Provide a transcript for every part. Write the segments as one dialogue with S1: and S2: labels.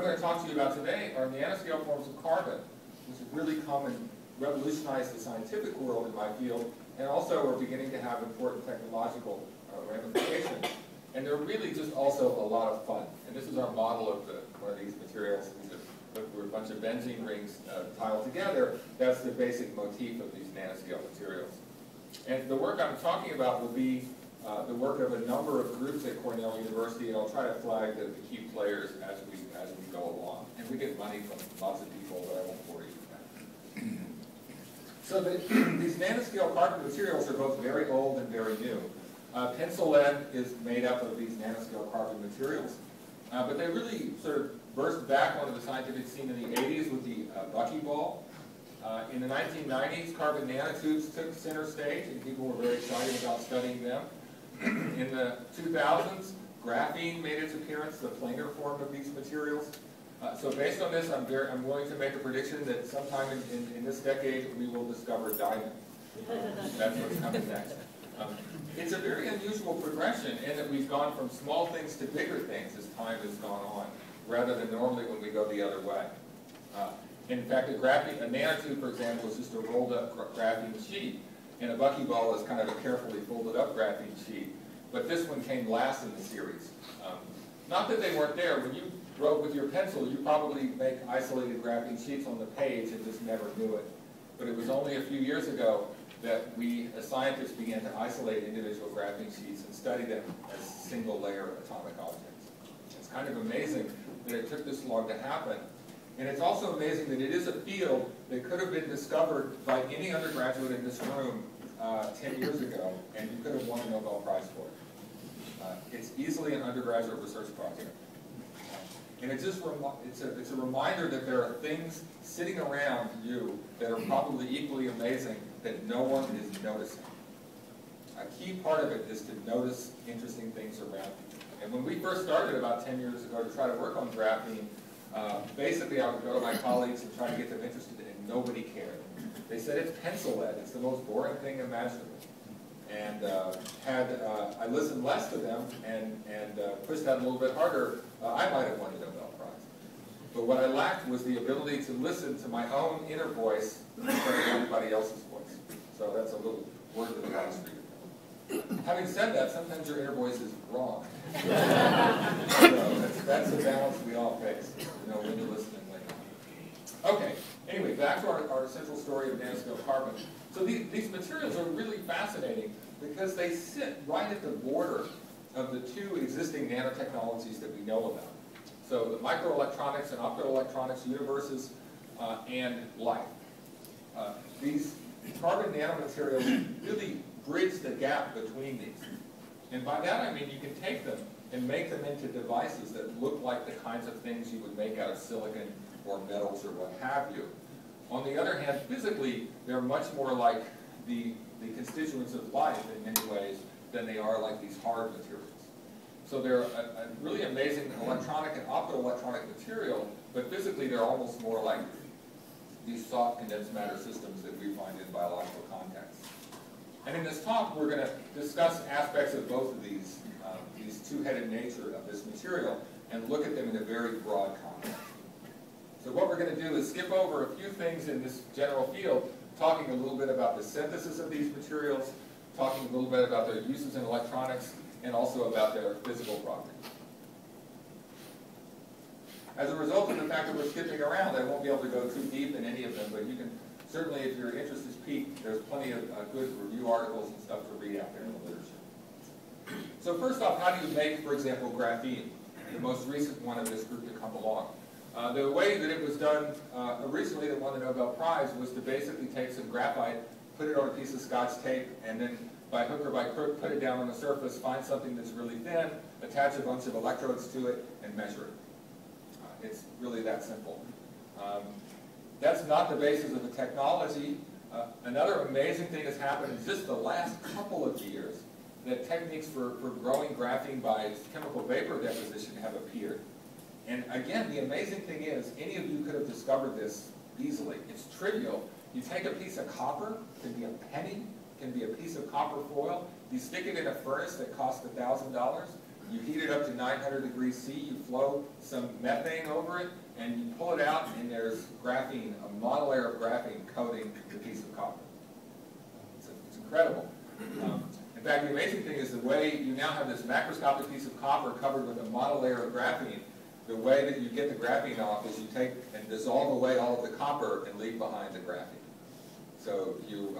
S1: going to talk to you about today are nanoscale forms of carbon, which have really come and revolutionized the scientific world in my field, and also are beginning to have important technological ramifications. And they're really just also a lot of fun. And this is our model of one of these materials. We're a bunch of benzene rings tiled together. That's the basic motif of these nanoscale materials. And the work I'm talking about will be the work of a number of groups at Cornell University, and I'll try to flag the key players as we go along. And we get money from lots of people, but I won't bore you with that. So these nanoscale carbon materials are both very old and very new. Pencil lead is made up of these nanoscale carbon materials, but they really sort of burst back onto the scientific scene in the 80s with the buckyball. In the 1990s, carbon nanotubes took center stage, and people were very excited about studying them. In the 2000s, graphene made its appearance, the planar form of these materials. So based on this, I'm willing to make a prediction that sometime in this decade, we will discover diamond. That's what's coming next. It's a very unusual progression in that we've gone from small things to bigger things as time has gone on, rather than normally when we go the other way. In fact, a nanotube, for example, is just a rolled up graphene sheet, and a buckyball is kind of a carefully folded up graphene sheet. But this one came last in the series. Not that they weren't there. When you wrote with your pencil, you probably make isolated graphene sheets on the page and just never knew it. But it was only a few years ago that we, as scientists, began to isolate individual graphene sheets and study them as single-layer atomic objects. It's kind of amazing that it took this long to happen. And it's also amazing that it is a field that could have been discovered by any undergraduate in this room 10 years ago, and you could have won a Nobel Prize for it. It's easily an undergraduate research project. And it's a reminder that there are things sitting around you that are probably equally amazing that no one is noticing. A key part of it is to notice interesting things around you. And when we first started about 10 years ago to try to work on graphene, basically I would go to my colleagues and try to get them interested, and nobody cared. They said it's pencil lead. It's the most boring thing imaginable. And I listened less to them and pushed that a little bit harder, I might have won the Nobel Prize. But what I lacked was the ability to listen to my own inner voice instead of anybody else's voice. So that's a little word of advice for you. Having said that, sometimes your inner voice is wrong. So that's the balance we all face, when you're listening when not. Okay, anyway, back to our central story of nanoscale carbon. So these materials are really fascinating because they sit right at the border of the two existing nanotechnologies that we know about. So the microelectronics and optoelectronics universes and life. These carbon nanomaterials really bridge the gap between these. And by that I mean you can take them and make them into devices that look like the kinds of things you would make out of silicon or metals or what have you. On the other hand, physically, they're much more like the constituents of life in many ways than they are like these hard materials. So they're a really amazing electronic and optoelectronic material, but physically they're almost more like these soft condensed matter systems that we find in biological contexts. And in this talk, we're going to discuss aspects of both of these two-headed nature of this material and look at them in a very broad context. So what we're going to do is skip over a few things in this general field, talking a little bit about the synthesis of these materials, talking a little bit about their uses in electronics, and also about their physical properties. As a result of the fact that we're skipping around, I won't be able to go too deep in any of them, but you can certainly, if your interest is piqued, there's plenty of good review articles and stuff to read out there in the literature. So first off, how do you make, for example, graphene, the most recent one of this group to come along? The way that it was done originally that won the Nobel Prize was to basically take some graphite, put it on a piece of Scotch tape, and then by hook or by crook, put it down on the surface, find something that's really thin, attach a bunch of electrodes to it, and measure it. It's really that simple. That's not the basis of the technology. Another amazing thing has happened in just the last couple of years, that techniques for growing graphene by chemical vapor deposition have appeared. And again, the amazing thing is, any of you could have discovered this easily. It's trivial. You take a piece of copper, it can be a penny, it can be a piece of copper foil, you stick it in a furnace that costs $1,000, You heat it up to 900 degrees C, you flow some methane over it, and you pull it out, and there's graphene, a monolayer of graphene coating the piece of copper. It's incredible. In fact, the amazing thing is the way you now have this macroscopic piece of copper covered with a monolayer of graphene. The way that you get the graphene off is you take and dissolve away all of the copper and leave behind the graphene. So you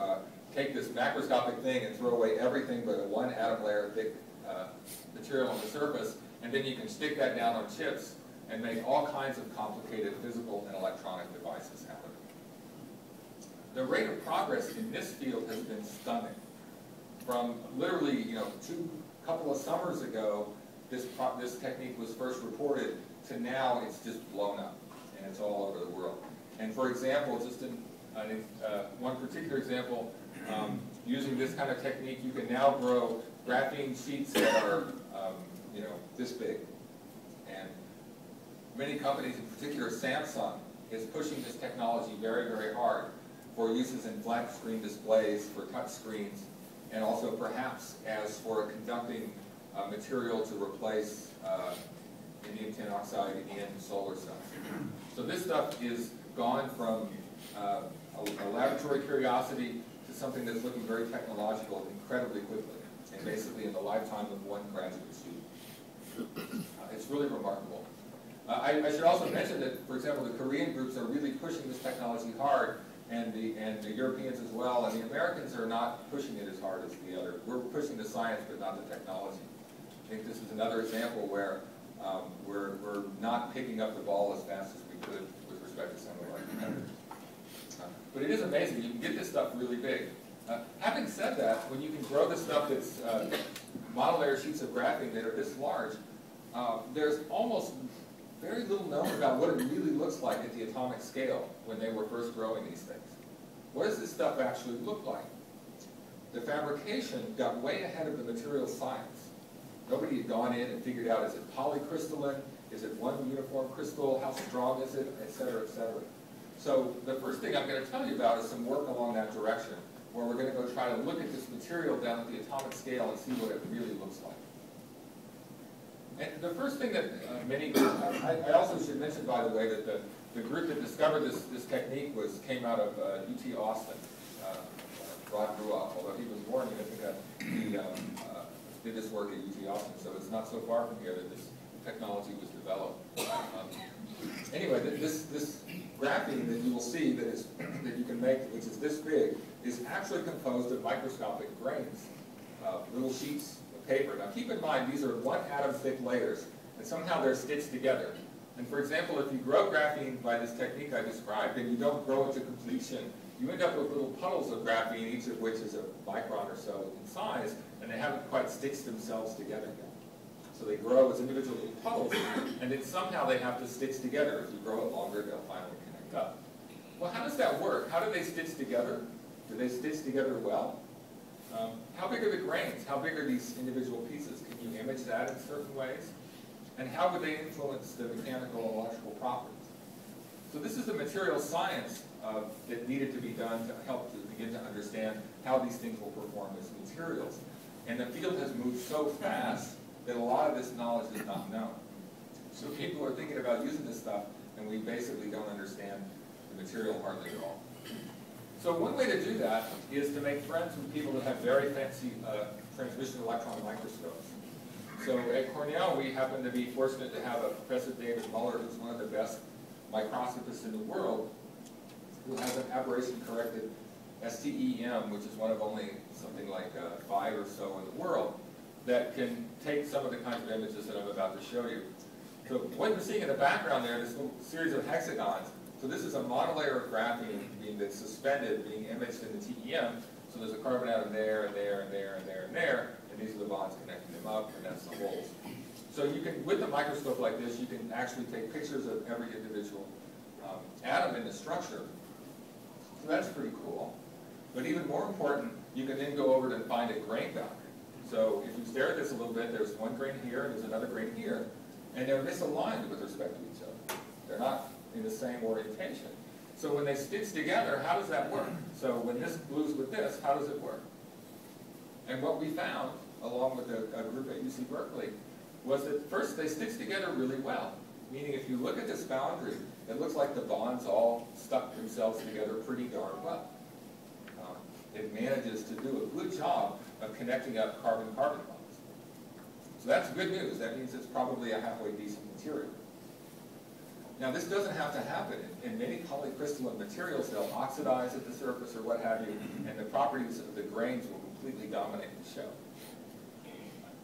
S1: take this macroscopic thing and throw away everything but a one atom layer thick material on the surface, and then you can stick that down on chips and make all kinds of complicated physical and electronic devices happen. The rate of progress in this field has been stunning. From literally, couple of summers ago, this technique was first reported, to now it's just blown up, and it's all over the world. And for example, just in one particular example, using this kind of technique, you can now grow graphene sheets that are, this big. And many companies, in particular Samsung, is pushing this technology very, very hard for uses in flat screen displays, for touch screens, and also perhaps as for a conducting material to replace indium tin oxide in solar cells. So this stuff is gone from a laboratory curiosity to something that's looking very technological incredibly quickly, and basically in the lifetime of one graduate student. It's really remarkable. I should also mention that, for example, the Korean groups are really pushing this technology hard, and the Europeans as well, and the Americans are not pushing it as hard as the other. We're pushing the science but not the technology. I think this is another example where we're not picking up the ball as fast as we could with respect to some of our competitors. But it is amazing. You can get this stuff really big. Having said that, when you can grow this stuff that's monolayer sheets of graphene that are this large, there's almost very little known about what it really looks like at the atomic scale when they were first growing these things. What does this stuff actually look like? The fabrication got way ahead of the material science. Nobody had gone in and figured out, is it polycrystalline? Is it one uniform crystal? How strong is it? Et cetera, et cetera. So the first thing I'm going to tell you about is some work along that direction, where we're going to go try to look at this material down at the atomic scale and see what it really looks like. And the first thing that I also should mention, by the way, that the group that discovered this technique came out of UT Austin. Rod grew up, although he was born in Ithaca, he did this work at UT Austin, so it's not so far from here that this technology was developed. Anyway, this graphene that you will see that you can make, which is this big, is actually composed of microscopic grains, little sheets of paper. Now keep in mind, these are one atom thick layers, and somehow they're stitched together. And for example, if you grow graphene by this technique I described, and you don't grow it to completion, you end up with little puddles of graphene, each of which is a micron or so in size, and they haven't quite stitched themselves together yet. So they grow as individual little puddles, and then somehow they have to stitch together. If you grow it longer, they'll finally connect up. Well, how does that work? How do they stitch together? Do they stitch together well? How big are the grains? How big are these individual pieces? Can you image that in certain ways? And how would they influence the mechanical and electrical properties? So this is the material science that needed to be done to help to begin to understand how these things will perform as materials. And the field has moved so fast that a lot of this knowledge is not known. So people are thinking about using this stuff, and we basically don't understand the material hardly at all. So one way to do that is to make friends with people that have very fancy transmission electron microscopes. So at Cornell, we happen to be fortunate to have a Professor David Muller, who's one of the best microscopists in the world, who has an aberration-corrected STEM, which is one of only something like 5 or so in the world, that can take some of the kinds of images that I'm about to show you. So what you're seeing in the background there, this little series of hexagons. So this is a monolayer of graphene that's suspended, being imaged in the TEM. So there's a carbon atom there, and there, and there, and there, and there, and these are the bonds connecting them up, and that's the holes. So you can, with a microscope like this, you can actually take pictures of every individual atom in the structure. So that's pretty cool. But even more important, you can then go over and find a grain boundary. So if you stare at this a little bit, there's one grain here, and there's another grain here, and they're misaligned with respect to each other. They're not in the same orientation. So when they stitch together, how does that work? So when this glues with this, how does it work? And what we found, along with a group at UC Berkeley, was that first they stitch together really well. Meaning if you look at this boundary, it looks like the bonds all stuck themselves together pretty darn well. It manages to do a good job of connecting up carbon-carbon bonds. So that's good news. That means it's probably a halfway decent material. Now this doesn't have to happen. In many polycrystalline materials, they'll oxidize at the surface or what have you, and the properties of the grains will completely dominate the show.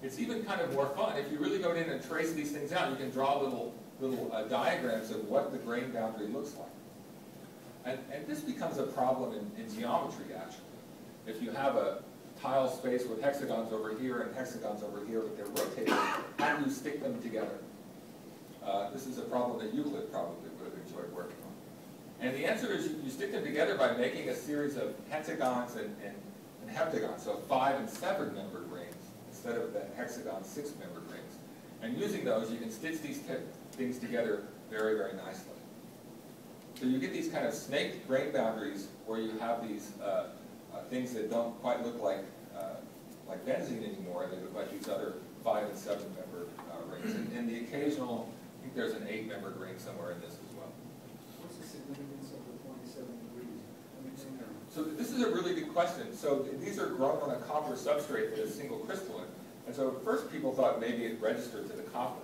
S1: It's even kind of more fun. If you really go in and trace these things out, you can draw little diagrams of what the grain boundary looks like. And this becomes a problem in geometry, actually. If you have a tile space with hexagons over here and hexagons over here, but they're rotated, how do you stick them together? This is a problem that Euclid probably would have enjoyed working on. And the answer is you stick them together by making a series of pentagons and heptagons, so 5 and 7 membered rings, instead of the hexagon 6 membered rings. And using those, you can stitch these things together very, very nicely. So you get these kind of snaked grain boundaries where you have these things that don't quite look like benzene anymore. They look like these other 5 and 7 membered rings. And the occasional, I think there's an 8 membered ring somewhere in this as well.
S2: What's the significance of the 27 degrees?
S1: So this is a really good question. So these are grown on a copper substrate that is single crystalline. And so at first people thought maybe it registered to the copper.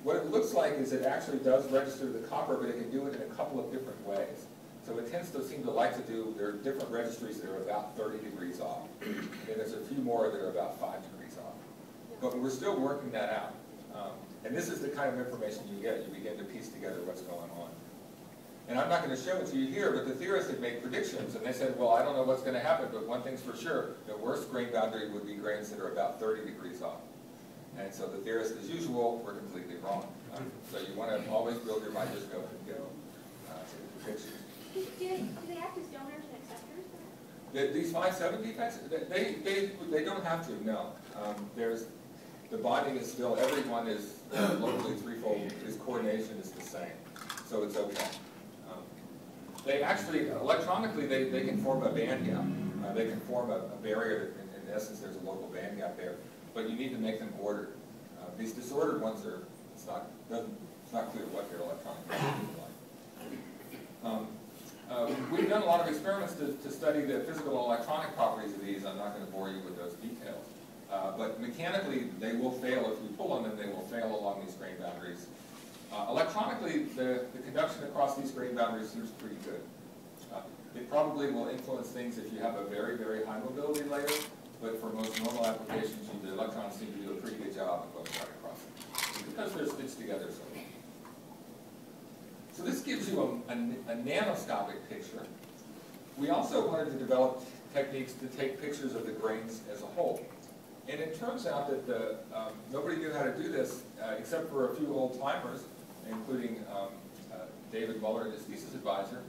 S1: What it looks like is it actually does register to the copper, but it can do it in a couple of different ways. So it tends to seem to like to do, there are different registries that are about 30 degrees off. And there's a few more that are about 5 degrees off. But we're still working that out. And this is the kind of information you get. You begin to piece together what's going on. And I'm not going to show it to you here, but the theorists had made predictions, and they said, well, I don't know what's going to happen, but one thing's for sure, the worst grain boundary would be grains that are about 30 degrees off. And so the theorists, as usual, were completely wrong. So you want to always build your microscope and go to the predictions.
S3: Do they act as donors and acceptors?
S1: These 5-7 defects, they don't have to, no. The bonding is still, everyone is locally threefold, his coordination is the same, so it's okay. They actually, electronically, they can form a band gap. They can form a barrier, in essence there's a local band gap there, but you need to make them ordered. These disordered ones are, it's not clear what their electronic band is like. We've done a lot of experiments to study the physical and electronic properties of these. I'm not going to bore you with those details. But mechanically, they will fail. If you pull on them, they will fail along these grain boundaries. Electronically, the conduction across these grain boundaries seems pretty good. It probably will influence things if you have a very, very high mobility layer, but for most normal applications, the electrons seem to do a pretty good job of going right across them, because they're stitched together so well. So this gives you a nanoscopic picture. We also wanted to develop techniques to take pictures of the grains as a whole. And it turns out that nobody knew how to do this except for a few old-timers, including David Muller and his thesis advisor,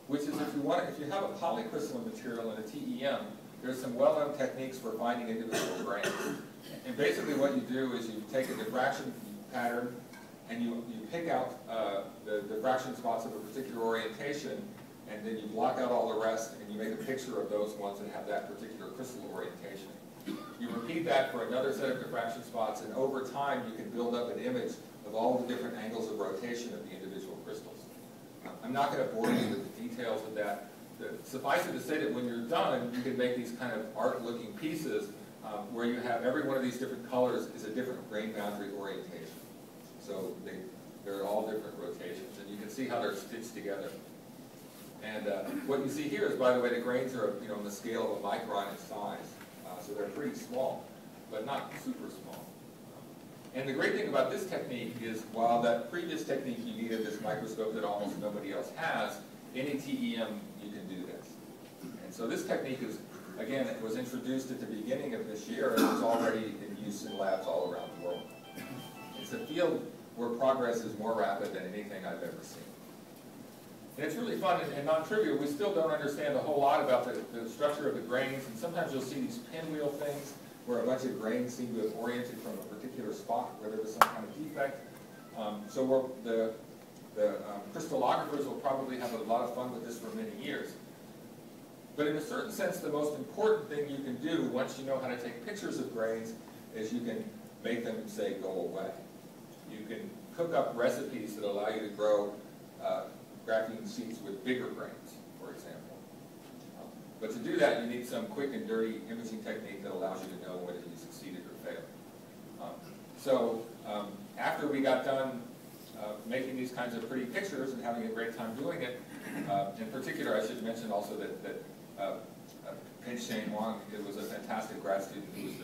S1: which is if you have a polycrystalline material in a TEM, there's some well-known techniques for finding individual grains. And basically what you do is you take a diffraction pattern and you pick out the diffraction spots of a particular orientation, and then you block out all the rest, and you make a picture of those ones that have that particular crystal orientation. You repeat that for another set of diffraction spots, and over time you can build up an image of all the different angles of rotation of the individual crystals. I'm not going to bore you with the details of that. Suffice it to say that when you're done, you can make these kind of art-looking pieces where you have every one of these different colors is a different grain boundary orientation. So they're all different rotations, and you can see how they're stitched together. And what you see here is, by the way, the grains are on the scale of a micron in size. So they're pretty small, but not super small. And the great thing about this technique is, while that previous technique you needed this microscope that almost nobody else has, any TEM you can do this. And so this technique is, again, it was introduced at the beginning of this year and is already in use in labs all around the world. It's a field where progress is more rapid than anything I've ever seen. And it's really fun and non-trivial. We still don't understand a whole lot about the structure of the grains, and sometimes you'll see these pinwheel things where a bunch of grains seem to have oriented from a particular spot where there was some kind of defect. So the crystallographers will probably have a lot of fun with this for many years. But in a certain sense, the most important thing you can do once you know how to take pictures of grains is you can make them, say, go away. You can cook up recipes that allow you to grow graphene sheets with bigger grains, for example. But to do that, you need some quick and dirty imaging technique that allows you to know whether you succeeded or failed. After we got done making these kinds of pretty pictures and having a great time doing it, in particular, I should mention also that Peng Shane Wang, it was a fantastic grad student who was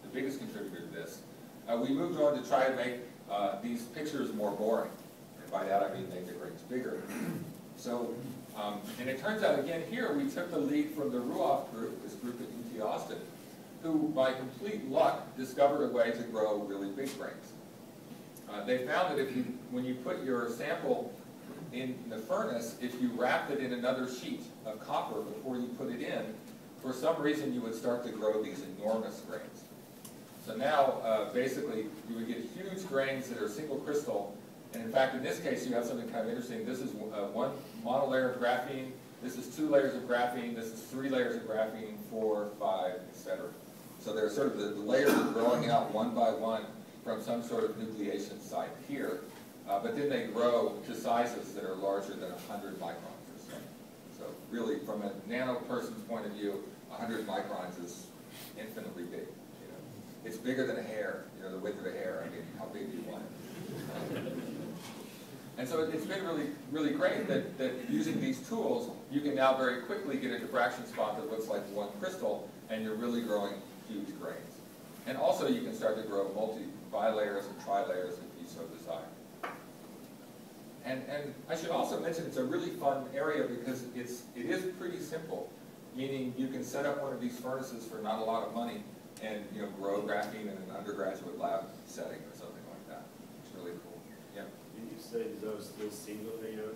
S1: the biggest contributor to this. We moved on to try to make these pictures more boring. And by that I mean make the grains bigger. So, and it turns out again here we took the lead from the Ruoff group, this group at UT Austin, who by complete luck discovered a way to grow really big grains. They found that when you put your sample in the furnace, if you wrapped it in another sheet of copper before you put it in, for some reason you would start to grow these enormous grains. So now, basically, you would get huge grains that are single crystal, and in fact, in this case, you have something kind of interesting. This is one monolayer of graphene, this is 2 layers of graphene, this is 3 layers of graphene, 4, 5, etc. So they're sort of the layers are growing out one by one from some sort of nucleation site here, but then they grow to sizes that are larger than 100 microns or so. So really, from a nano person's point of view, 100 microns is infinitely big. It's bigger than a hair, the width of a hair. I mean, how big do you want it? And so it's been really, really great that using these tools, you can now very quickly get a diffraction spot that looks like one crystal, and you're really growing huge grains. And also you can start to grow bilayers and trilayers if you so desire. And I should also mention it's a really fun area because it is pretty simple, meaning you can set up one of these furnaces for not a lot of money and grow graphene in an undergraduate lab setting or something like that. It's really cool. Yeah.
S4: Did you say these are still single layer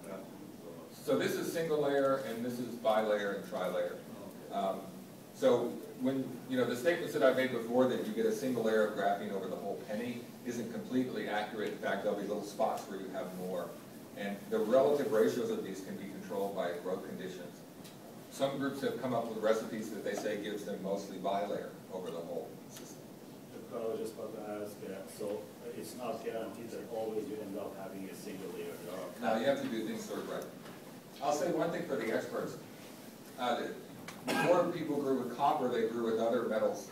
S4: graphene?
S1: So this is single layer and this is bilayer and trilayer.
S4: Okay.
S1: So when the statements that I made before that you get a single layer of graphene over the whole penny isn't completely accurate. In fact, there'll be little spots where you have more. And the relative ratios of these can be controlled by growth conditions. Some groups have come up with recipes that they say gives them mostly bilayer over the whole system.
S4: I was just about to ask, so it's not guaranteed that always you end up having a single layer.
S1: Now you have to do things sort of right. I'll say one thing for the experts. Before people grew with copper, they grew with other metals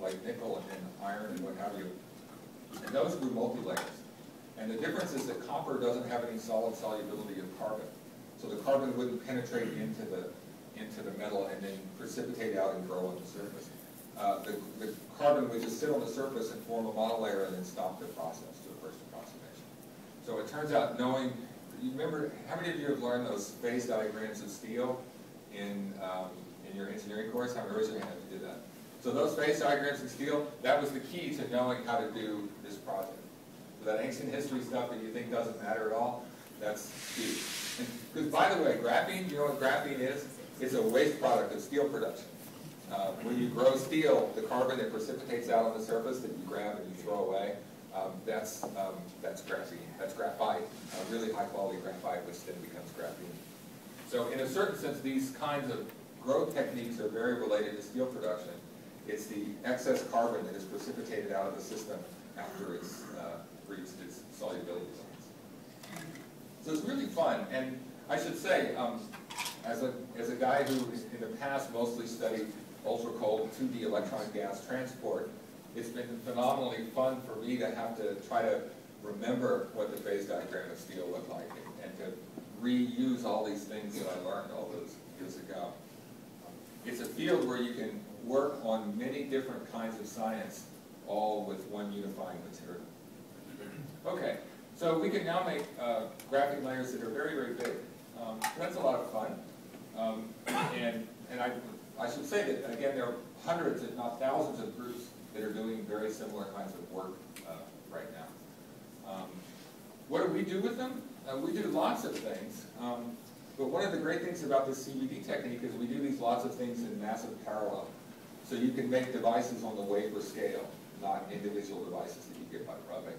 S1: like nickel and iron and what have you. And those grew multi-layers. And the difference is that copper doesn't have any solid solubility of carbon. So the carbon wouldn't penetrate into the metal and then precipitate out and grow on the surface. The carbon would just sit on the surface and form a monolayer and then stop the process to a first approximation. So it turns out you remember, how many of you have learned those phase diagrams of steel in your engineering course? How many raise your hand if you did that? So those phase diagrams in steel, that was the key to knowing how to do this project. So that ancient history stuff that you think doesn't matter at all, that's key. Because by the way, graphene, you know what graphene is? It's a waste product of steel production. When you grow steel, the carbon that precipitates out on the surface that you grab and you throw away, that's graphene. That's graphite, really high quality graphite, which then becomes graphene. So in a certain sense, these kinds of growth techniques are very related to steel production. It's the excess carbon that is precipitated out of the system after it's reached its solubility zones. So it's really fun, and I should say, as a guy who in the past mostly studied ultra-cold 2D electron gas transport, it's been phenomenally fun for me to have to try to remember what the phase diagram of steel looked like and to reuse all these things that I learned all those years ago. It's a field where you can work on many different kinds of science, all with one unifying material. Okay, so we can now make graphene layers that are very, very big. That's a lot of fun. And I should say that, again, there are hundreds, if not thousands, of groups that are doing very similar kinds of work right now. What do we do with them? We do lots of things. But one of the great things about this CVD technique is we do these lots of things in massive parallel. So you can make devices on the wafer scale, not individual devices that you get by rubbing.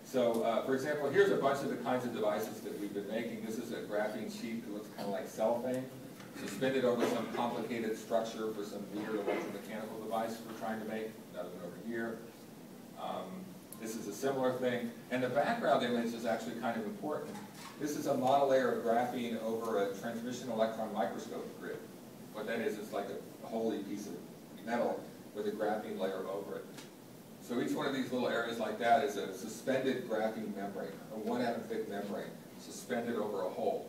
S1: So, for example, here's a bunch of the kinds of devices that we've been making. This is a graphene sheet that looks kind of like cellophane. suspended over some complicated structure for some weird electromechanical device we're trying to make. Another one over here. This is a similar thing. And the background image is actually kind of important. This is a model layer of graphene over a transmission electron microscope grid. What that is like a holy piece of metal with a graphene layer over it. So each one of these little areas like that is a suspended graphene membrane, a 1 atom thick membrane, suspended over a hole.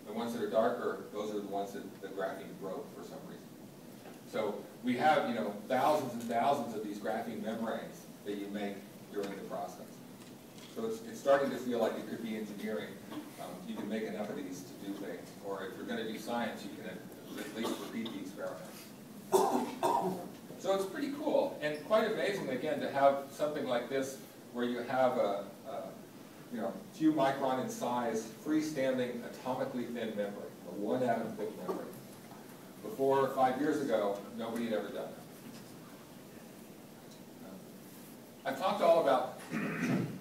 S1: The ones that are darker, those are the ones that the graphene broke for some reason. So we have, thousands and thousands of these graphene membranes that you make during the process. So it's starting to feel like it could be engineering. You can make enough of these to do things. Or if you're going to do science, you can at least repeat the experiment. So it's pretty cool and quite amazing, again, to have something like this where you have a few micron in size, freestanding, atomically thin membrane, a 1 atom thick membrane. Before 5 years ago, nobody had ever done that. I've talked all about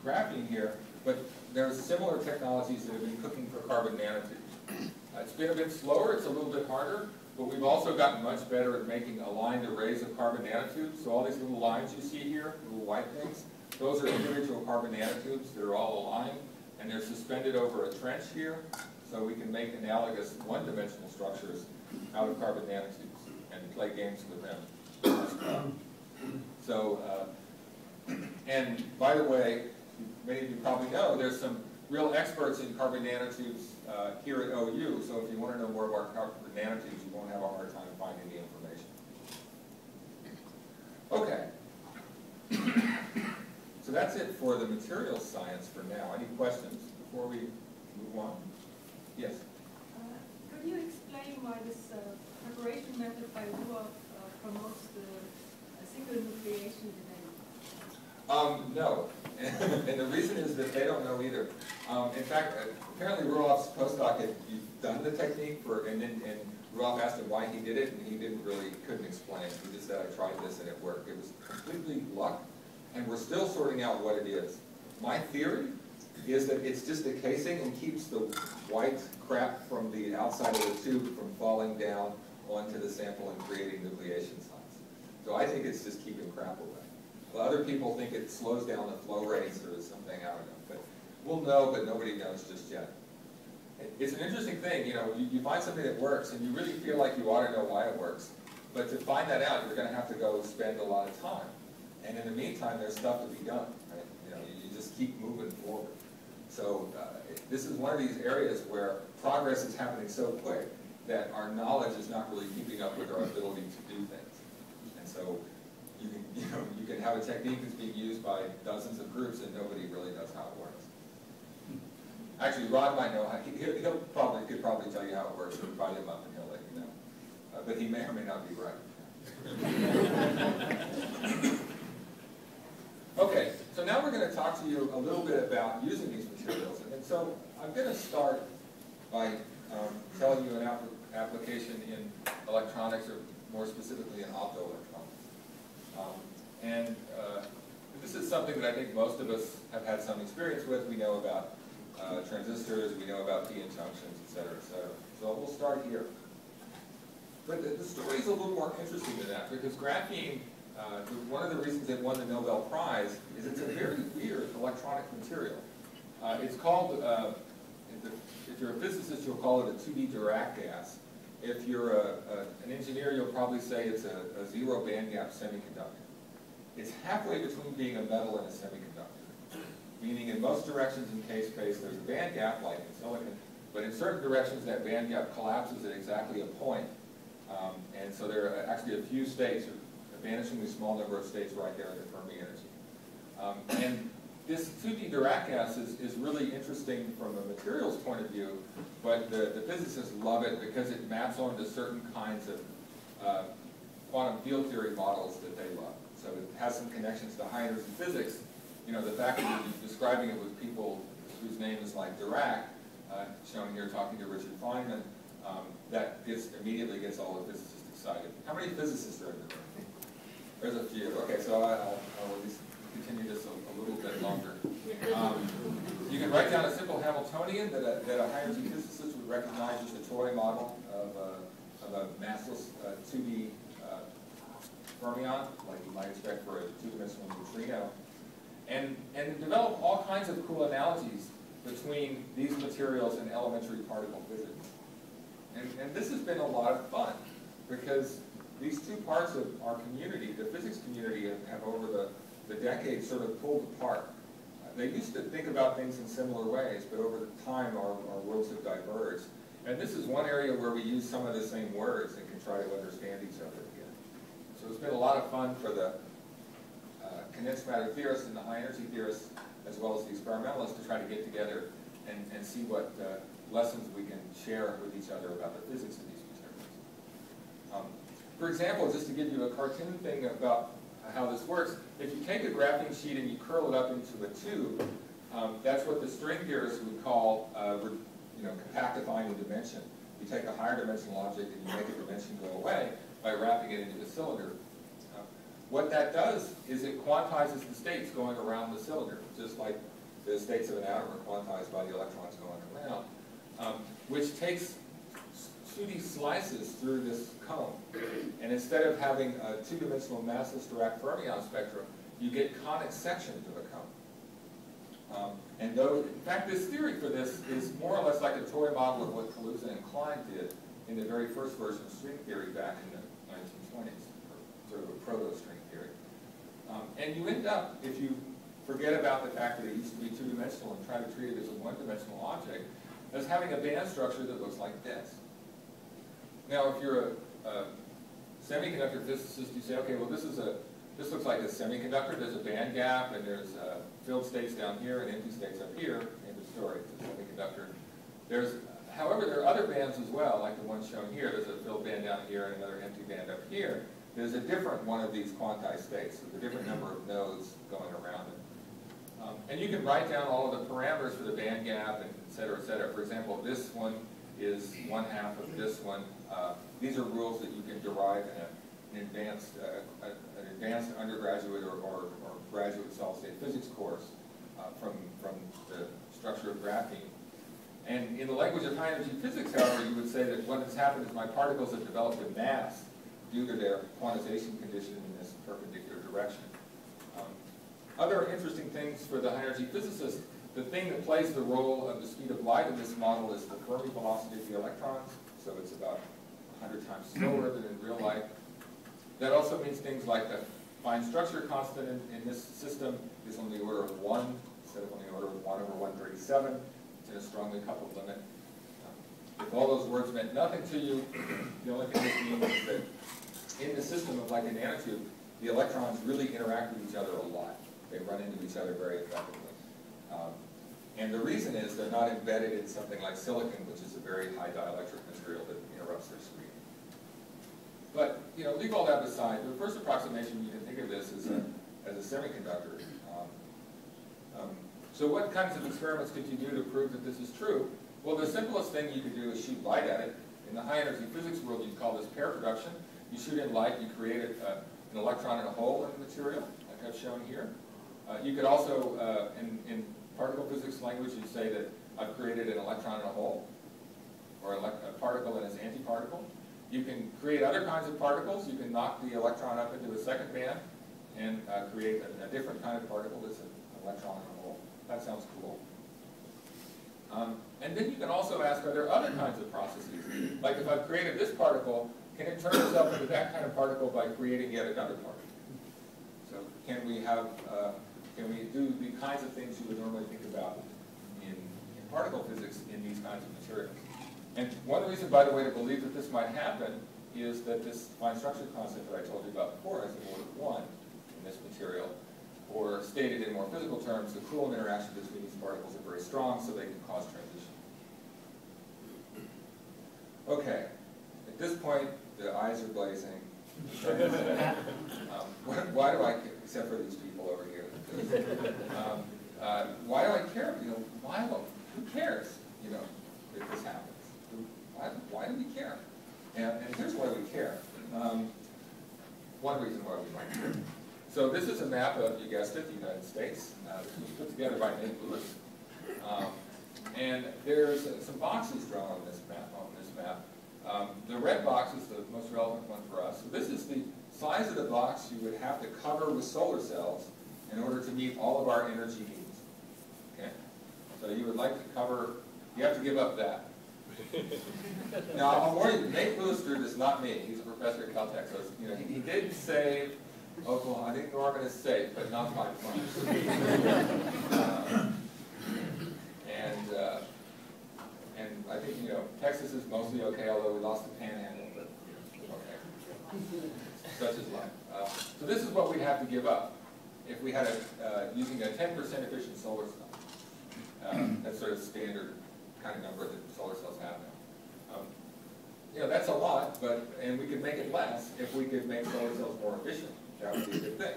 S1: graphene here, but there's similar technologies that have been cooking for carbon nanotubes. It's been a bit slower, it's a little bit harder, but we've also gotten much better at making aligned arrays of carbon nanotubes. So all these little lines you see here, little white things, those are individual carbon nanotubes that are all aligned, and they're suspended over a trench here, so we can make analogous one-dimensional structures out of carbon nanotubes and play games with them. So, and by the way, many of you probably know, there's some real experts in carbon nanotubes here at OU, so if you want to know more about carbon nanotubes, you won't have a hard time finding the information. Okay. So that's it for the materials science for now. Any questions before we move on? Yes?
S5: Could you explain why this preparation method by Ruoff promotes the single nucleation delay?
S1: No. And the reason is that they don't know either. In fact, apparently Ruoff's postdoc had done the technique and Ruoff asked him why he did it, and he couldn't explain it. He just said, I tried this and it worked. It was completely luck, and we're still sorting out what it is. My theory is that it's just a casing and keeps the white crap from the outside of the tube from falling down onto the sample and creating nucleation sites. So I think it's just keeping crap away. Well, other people think it slows down the flow rates or something, I don't know. But we'll know, but nobody knows just yet. It's an interesting thing, you find something that works and you really feel like you ought to know why it works. But to find that out, you're going to have to go spend a lot of time. And in the meantime, there's stuff to be done. Right? You just keep moving forward. So this is one of these areas where progress is happening so quick that our knowledge is not really keeping up with our ability to do things. And so you can have a technique that's being used by dozens of groups and nobody really knows how it works. Actually, Rod might know. He could probably tell you how it works. So invite him up and he'll let you know. But he may or may not be right. Okay, so now we're going to talk to you a little bit about using these materials. And so I'm going to start by telling you an application in electronics, or more specifically in optoelectronics. This is something that I think most of us have had some experience with. We know about transistors, we know about p-in junctions, et cetera, et cetera. So we'll start here. But the story is a little more interesting than that, because graphene, one of the reasons it won the Nobel Prize is it's a very weird electronic material. It's called, if you're a physicist, you'll call it a 2D Dirac gas. If you're an engineer, you'll probably say it's a zero bandgap semiconductor. It's halfway between being a metal and a semiconductor, meaning in most directions in K-space there's a band gap, like in silicon, but in certain directions that band gap collapses at exactly a point. And so there are actually a few states, a vanishingly small number of states right there at the Fermi energy. And this 2D Dirac gas is really interesting from a materials point of view, but the physicists love it because it maps onto certain kinds of quantum field theory models that they love. So it has some connections to Heiner's physics. The fact that you're describing it with people whose name is like Dirac, shown here talking to Richard Feynman, that immediately gets all the physicists excited. How many physicists are in the room? There's a few. Okay, so I'll at least continue this a little bit longer. You can write down a simple Hamiltonian that a high-energy physicist would recognize as a toy model of a massless 2D fermion, like you might expect for a two-dimensional neutrino, and develop all kinds of cool analogies between these materials and elementary particle physics. And this has been a lot of fun, because these two parts of our community, the physics community, have over the decades sort of pulled apart. They used to think about things in similar ways, but over the time our worlds have diverged. And this is one area where we use some of the same words and can try to understand each other again. So it's been a lot of fun for the condensed matter theorists and the high energy theorists, as well as the experimentalists, to try to get together and see what lessons we can share with each other about the physics of these materials. For example, just to give you a cartoon thing about how this works, if you take a graphene sheet and you curl it up into a tube, that's what the string theorists would call compactifying the dimension. You take a higher dimensional object and you make a dimension go away by wrapping it into the cylinder. What that does is it quantizes the states going around the cylinder, just like the states of an atom are quantized by the electrons going around, which takes 2D slices through this cone. And instead of having a two-dimensional massless direct fermion spectrum, you get conic sections of a cone. And though, in fact, this theory for this is more or less like a toy model of what Kaluza and Klein did in the very first version of string theory back in the 1920s, sort of a proto-string theory. And you end up, if you forget about the fact that it used to be two-dimensional and try to treat it as a one-dimensional object, as having a band structure that looks like this. Now, if you're a semiconductor physicist, you say, okay, well, this looks like a semiconductor. There's a band gap, and there's filled states down here and empty states up here. End of story. It's a semiconductor. However, there are other bands as well, like the one shown here. There's a filled band down here and another empty band up here. There's a different one of these quantized states with a different number of nodes going around it. And you can write down all of the parameters for the band gap, and et cetera, et cetera. For example, this one is 1/2 of this one. These are rules that you can derive in an advanced undergraduate or graduate solid-state physics course from the structure of graphene. And in the language of high-energy physics, however, you would say that what has happened is my particles have developed a mass due to their quantization condition in this perpendicular direction. Other interesting things for the high-energy physicist, the thing that plays the role of the speed of light in this model is the Fermi velocity of the electrons, so it's about 100 times slower than in real light. That also means things like the fine structure constant in this system is on the order of 1 instead of on the order of 1 over 137. It's in a strongly coupled limit. If all those words meant nothing to you, the only thing this means is that in the system of like a nanotube, the electrons really interact with each other a lot. They run into each other very effectively. And the reason is they're not embedded in something like silicon, which is a very high dielectric material that interrupts their screen. But, leave all that aside. The first approximation you can think of this as a semiconductor. So what kinds of experiments could you do to prove that this is true? Well, the simplest thing you could do is shoot light at it. In the high-energy physics world, you'd call this pair production. You shoot in light, you create an electron in a hole in the material, like I've shown here. You could also, in particle physics language, you'd say that I've created an electron in a hole, or a particle in its antiparticle. You can create other kinds of particles. You can knock the electron up into a second band and create a different kind of particle that's an electron in a hole. That sounds cool. And then you can also ask, are there other kinds of processes? Like if I've created this particle, can it turn itself into that kind of particle by creating yet another particle? So can we do the kinds of things you would normally think about in particle physics in these kinds of materials? And one reason, by the way, to believe that this might happen is that this fine structure constant that I told you about before has an order of 1 in this material. Or stated in more physical terms, the Coulomb interaction between these particles are very strong, so they can cause transition. Okay, at this point, the eyes are blazing. Why do I care, except for these people over here? Why do I care? Who cares? If this happens. Why do we care? And here's why we care. One reason why we might care. So this is a map of, you guessed it, the United States. This was put together by Nate Lewis. And there's some boxes drawn on this map. The red box is the most relevant one for us. So this is the size of the box you would have to cover with solar cells in order to meet all of our energy needs. Okay? So you would like to cover, you have to give up that. Now, I'll warn you, Nate Lewister is not me. He's a professor at Caltech. So, you know, he did save Oklahoma. I think Norman is safe, but not my farm. And I think, you know, Texas is mostly okay, although we lost the panhandle, but okay. Such is life. So this is what we'd have to give up if we had using a 10% efficient solar cell. That's sort of standard kind of number that solar cells have now. You know, that's a lot, and we could make it less if we could make solar cells more efficient. That would be a good thing,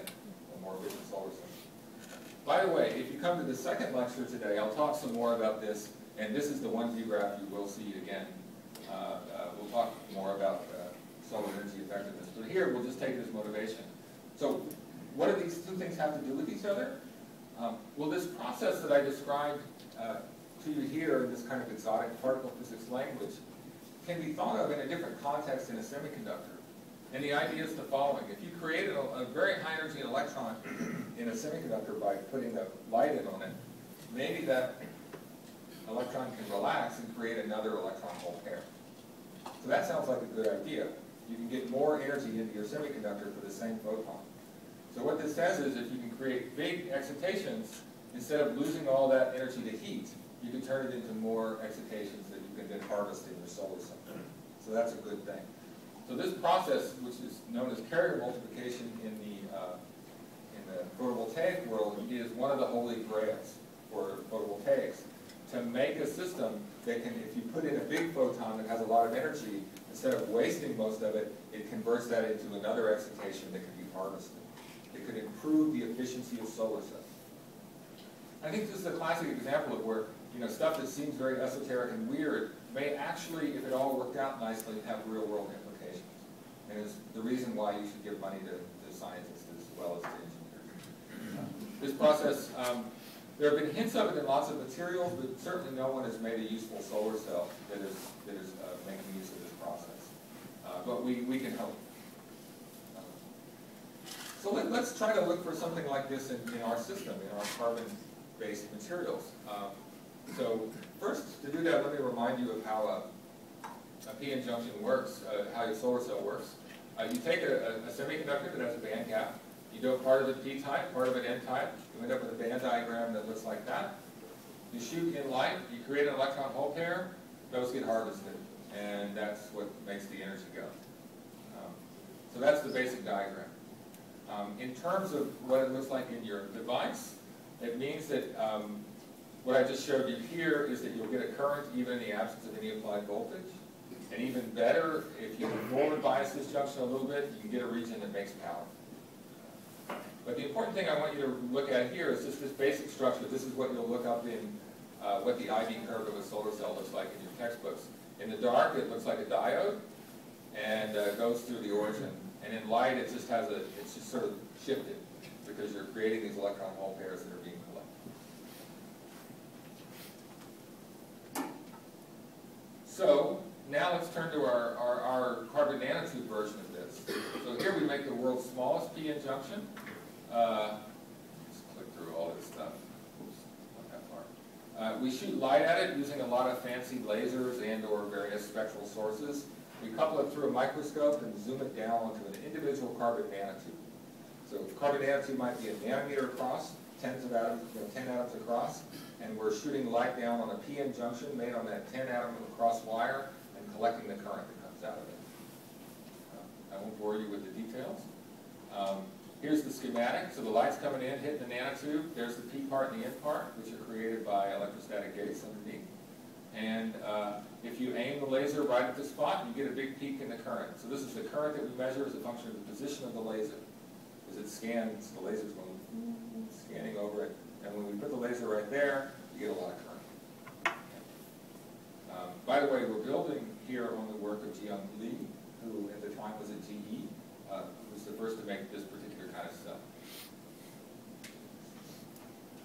S1: a more efficient solar cell. By the way, if you come to the second lecture today, I'll talk some more about this, and this is the one view graph you will see again. We'll talk more about solar energy effectiveness, but here we'll just take it as motivation. So what do these two things have to do with each other? Well, this process that I described to you here in this kind of exotic particle physics language can be thought of in a different context in a semiconductor. And the idea is the following. If you created a very high energy electron in a semiconductor by putting a light in on it, maybe that electron can relax and create another electron hole pair. So that sounds like a good idea. You can get more energy into your semiconductor for the same photon. So what this says is if you can create big excitations, instead of losing all that energy to heat, you can turn it into more excitations that you can then harvest in your solar cell. So that's a good thing. So this process, which is known as carrier multiplication in the photovoltaic world, is one of the holy grails for photovoltaics. To make a system that can, if you put in a big photon that has a lot of energy, instead of wasting most of it, it converts that into another excitation that can be harvested. It could improve the efficiency of solar cells. I think this is a classic example of where, you know, stuff that seems very esoteric and weird may actually, if it all worked out nicely, have real-world implications. And is the reason why you should give money to scientists as well as to engineers. This process, there have been hints of it in lots of materials, but certainly no one has made a useful solar cell that is making use of this process. But we can help. So let's try to look for something like this in our system, in our carbon-based materials. So first, to do that, let me remind you of how a p-n junction works, how your solar cell works. You take a semiconductor that has a band gap. You do part of it p-type, part of it n-type. You end up with a band diagram that looks like that. You shoot in light. You create an electron hole pair. Those get harvested. And that's what makes the energy go. So that's the basic diagram. In terms of what it looks like in your device, it means that what I just showed you here is that you'll get a current even in the absence of any applied voltage. And even better, if you forward bias this junction a little bit, you can get a region that makes power. But the important thing I want you to look at here is just this basic structure. This is what you'll look up in what the IV curve of a solar cell looks like in your textbooks. In the dark, it looks like a diode and goes through the origin. And in light, it just has it's just sort of shifted because you're creating these electron hole pairs that are being collected. So now let's turn to our carbon nanotube version of this. So here we make the world's smallest p-n junction. Let's click through all this stuff. Oops, not that far. We shoot light at it using a lot of fancy lasers and/or various spectral sources. We couple it through a microscope and zoom it down onto an individual carbon nanotube. So a carbon nanotube might be a nanometer across, 10 atoms across, and we're shooting light down on a p-n junction made on that 10-atom across wire and collecting the current that comes out of it. I won't bore you with the details. Here's the schematic. So the light's coming in, hitting the nanotube. There's the P part and the N part, which are created by electrostatic gates underneath. And if you aim the laser right at the spot, you get a big peak in the current. So this is the current that we measure as a function of the position of the laser. As it scans, the laser's going scanning over it. And when we put the laser right there, you get a lot of current. By the way, we're building here on the work of Jiyoung Lee, who at the time was at GE, who was the first to make this particular kind of stuff.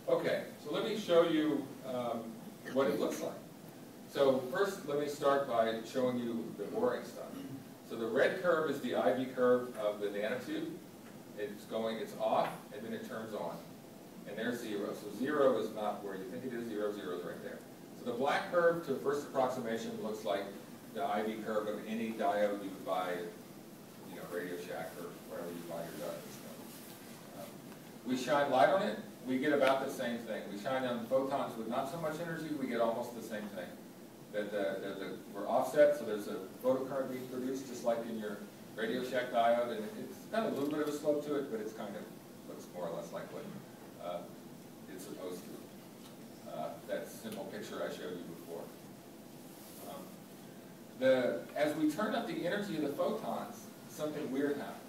S1: Okay, so let me show you what it looks like. So first, let me start by showing you the boring stuff. So the red curve is the IV curve of the nanotube. It's off, and then it turns on. And there's 0. So 0 is not where you think it is. 0 is right there. So the black curve to first approximation looks like the IV curve of any diode you would buy at, Radio Shack or wherever you buy your diodes. We shine light on it, we get about the same thing. We shine on photons with not so much energy, we get almost the same thing. We're offset, so there's a photocurrent being produced just like in your Radio Shack diode, and it's got a little bit of a slope to it, but it's kind of looks more or less like what it's supposed to. That simple picture I showed you before. As we turn up the energy of the photons, something weird happens.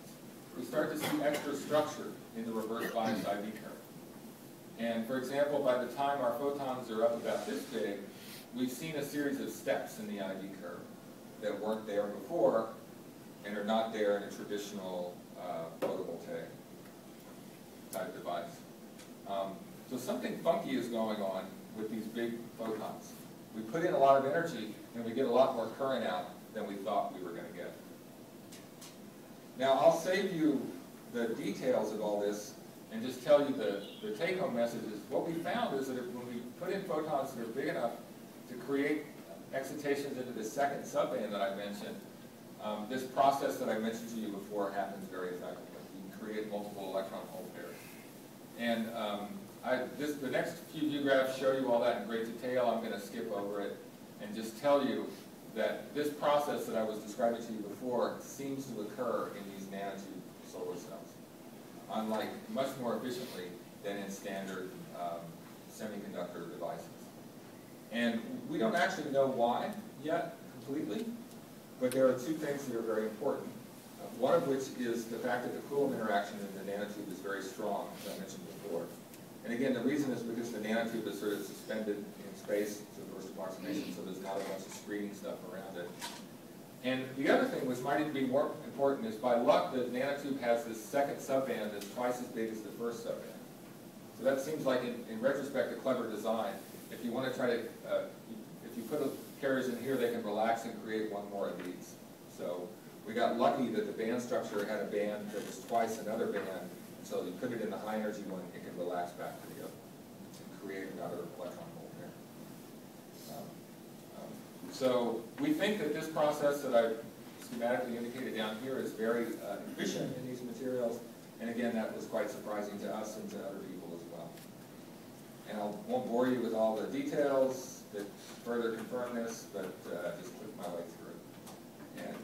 S1: We start to see extra structure in the reverse bias IV curve. And for example, by the time our photons are up about this big, we've seen a series of steps in the IV curve that weren't there before and are not there in a traditional photovoltaic type device. So something funky is going on with these big photons. We put in a lot of energy and we get a lot more current out than we thought we were going to get. Now I'll save you the details of all this and just tell you the take-home message is what we found is that when we put in photons that are big enough to create excitations into the second subband that I mentioned, this process that I mentioned to you before happens very effectively. You can create multiple electron hole pairs. And the next few view graphs show you all that in great detail. I'm going to skip over it and just tell you that this process that I was describing to you before seems to occur in these nanotube solar cells, unlike much more efficiently than in standard semiconductor devices. And we don't actually know why yet completely, but there are two things that are very important. One of which is the fact that the Coulomb interaction in the nanotube is very strong, as I mentioned before. And again, the reason is because the nanotube is sort of suspended in space to the first approximation, so there's not a bunch of screening stuff around it. And the other thing, which might even be more important, is by luck, the nanotube has this second subband that's twice as big as the first subband. So that seems like, in retrospect, a clever design. If you want to try to, if you put carriers in here, they can relax and create one more of these. So we got lucky that the band structure had a band that was twice another band, and so you put it in the high energy one, it can relax back to the other and create another electron hole pair. So we think that this process that I've schematically indicated down here is very efficient in these materials, and again, that was quite surprising to us and to other people as well. And I won't bore you with all the details that further confirm this, but just click my way through it and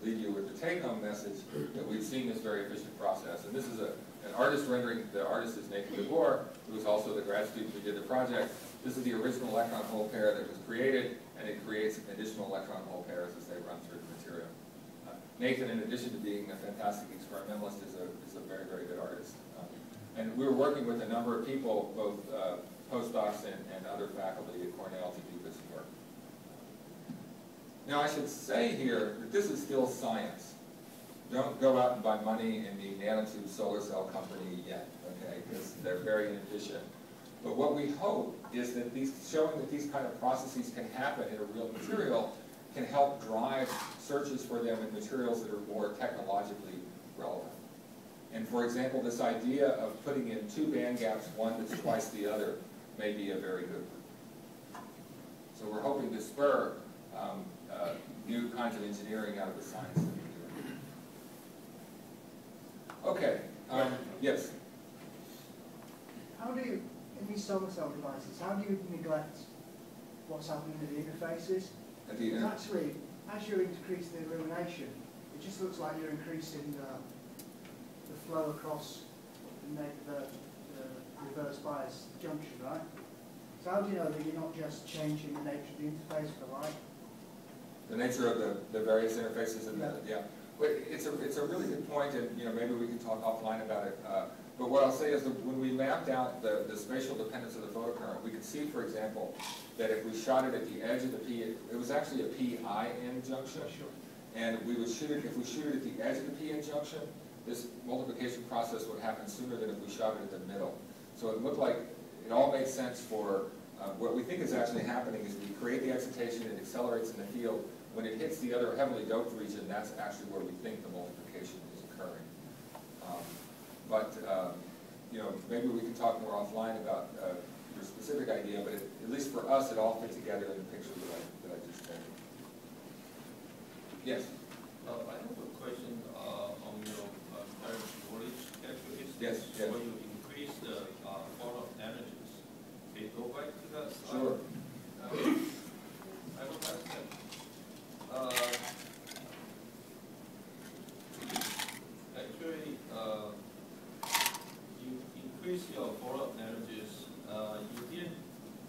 S1: leave you with the take-home message that we've seen this very efficient process. And this is an artist rendering. The artist is Nathan DeBoer, who is also the grad student who did the project. This is the original electron hole pair that was created, and it creates additional electron hole pairs as they run through the material. Nathan, in addition to being a fantastic experimentalist, is a very, very good artist. And we were working with a number of people, both postdocs and other faculty at Cornell, to do this work. Now I should say here that this is still science. Don't go out and buy money in the nanotube solar cell company yet, okay, because they're very inefficient. But what we hope is that showing that these kind of processes can happen in a real material can help drive searches for them in materials that are more technologically relevant. And for example, this idea of putting in two band gaps, one that's twice the other, may be a very good one. So we're hoping to spur new kinds of engineering out of the science that we're doing. Okay, yes?
S2: How do you, in these solar cell devices, how do you neglect what's happening with the interfaces? Because actually, as you increase the illumination, it just looks like you're increasing the flow across the reverse bias junction, right? So how do you know that you're not just changing the nature of the interface for light?
S1: The nature of the various interfaces and yeah. It's a really good point, and maybe we can talk offline about it. But what I'll say is that when we mapped out the spatial dependence of the photocurrent, we could see, for example, that if we shot it at the edge of the P, it was actually a PIN junction, and we would shoot it, if we shoot it at the edge of the PN junction, this multiplication process would happen sooner than if we shot it at the middle. So it looked like it all made sense for What we think is actually happening is we create the excitation, it accelerates in the field. When it hits the other heavily doped region, that's actually where we think the multiplication is occurring. You know, maybe we can talk more offline about your specific idea, but at least for us, it all fit together in the picture that I just said. Yes?
S6: I have a question on your current voltage calculation.
S1: Yes, yes.
S6: When you increase the photon energies, they go back to that slide?
S1: Sure.
S6: I don't understand. Actually, you increase your photon energies.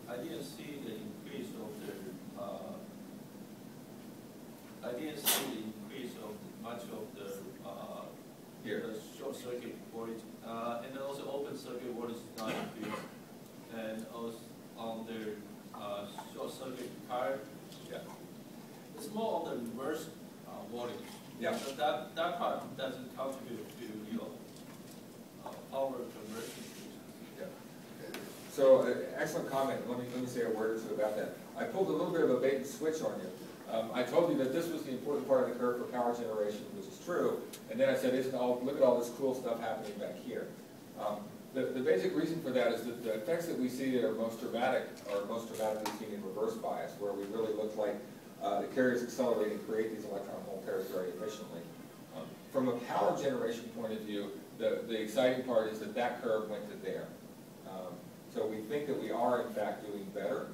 S6: I didn't see the increase of the. I didn't see the increase of much of the
S1: Here.
S6: the short circuit voltage, and also open circuit voltage is not increased, and also on the short circuit current.
S1: Yeah.
S6: It's more of the reverse voltage.
S1: Yeah.
S6: So that part doesn't contribute to your power conversion.
S1: Yeah. So, excellent comment. Let me say a word or two about that. I pulled a little bit of a bait and switch on you. I told you that this was the important part of the curve for power generation, which is true. And then I said, look at all this cool stuff happening back here. The basic reason for that is that the effects that we see that are most dramatic are most dramatically seen in reverse bias, where we really look like the carriers accelerate and create these electron hole pairs very efficiently. From a power generation point of view, the exciting part is that that curve went to there. So we think that we are in fact doing better.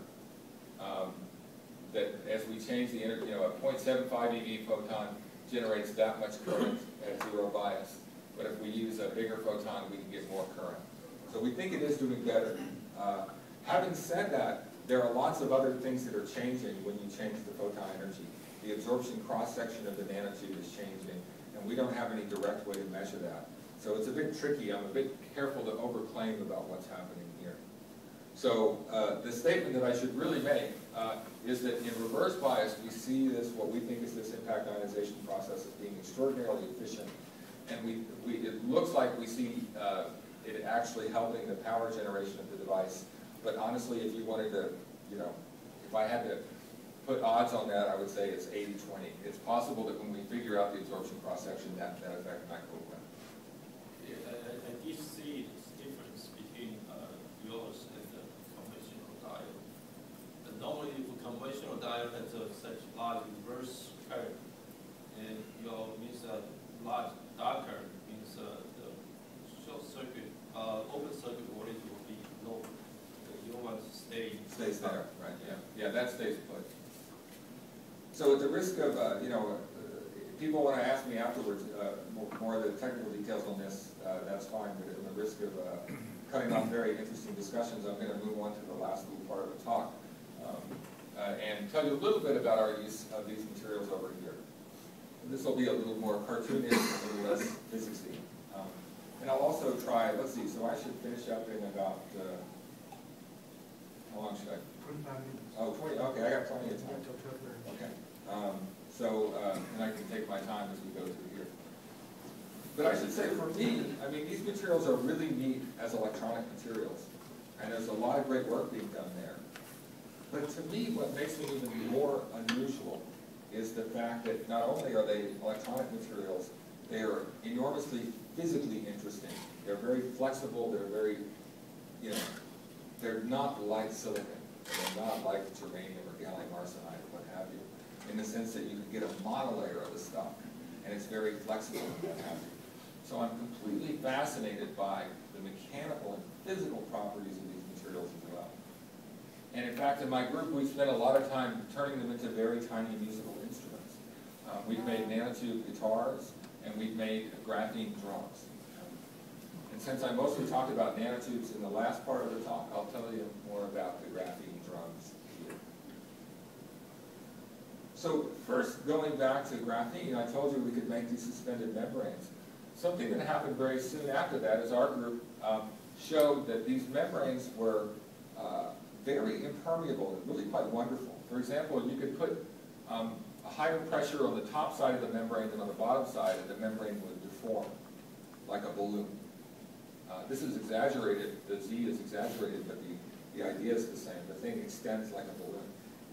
S1: That as we change the energy, you know, a 0.75 eV photon generates that much current at zero bias. But if we use a bigger photon, we can get more current. So we think it is doing better. Having said that, there are lots of other things that are changing when you change the photon energy. The absorption cross-section of the nanotube is changing, and we don't have any direct way to measure that. So it's a bit tricky. I'm a bit careful to overclaim about what's happening here. So the statement that I should really make is that in reverse bias, we see this, what we think is this impact ionization process as being extraordinarily efficient. And it looks like we see it actually helping the power generation of the device. But honestly, if you wanted to, you know, if I had to put odds on that, I would say it's 80-20. It's possible that when we figure out the absorption cross-section, that effect might go away.
S6: Yeah, I did see this difference between yours and the conventional diode. And normally, the conventional diode has such large reverse current, and your means a large dark current means the short circuit, open circuit voltage will be low. You don't want to stays
S1: there, right? Yeah, yeah, that stays put. So at the risk of, you know, people want to ask me afterwards more of the technical details on this, that's fine, but at the risk of cutting off very interesting discussions, I'm going to move on to the last little part of the talk and tell you a little bit about our use of these materials over here. And this will be a little more cartoonish, a little less physicsy. And I'll also try, let's see, so I should finish up in about, how long should I?
S2: 25 minutes.
S1: Oh, 20, okay, I got plenty of time. Okay. And I can take my time as we go through here. But I should say for me, I mean, these materials are really neat as electronic materials. And there's a lot of great work being done there. But to me, what makes them even more unusual is the fact that not only are they electronic materials, they are enormously physically interesting. They're very flexible, they're very, you know, they're not like silicon. They're not like germanium or gallium arsenide or what have you, in the sense that you can get a monolayer of the stuff, and it's very flexible and what have you. So I'm completely fascinated by the mechanical and physical properties of these materials as well. And in fact, in my group, we've spent a lot of time turning them into very tiny musical instruments. We've made nanotube guitars, and we've made graphene drums. And since I mostly talked about nanotubes in the last part of the talk, I'll tell you more about the graphene drums here. So first, going back to graphene, I told you we could make these suspended membranes. Something that happened very soon after that is our group showed that these membranes were very impermeable and really quite wonderful. For example, you could put a higher pressure on the top side of the membrane than on the bottom side, and the membrane would deform like a balloon. This is exaggerated, the Z is exaggerated, but The idea is the same. The thing extends like a balloon.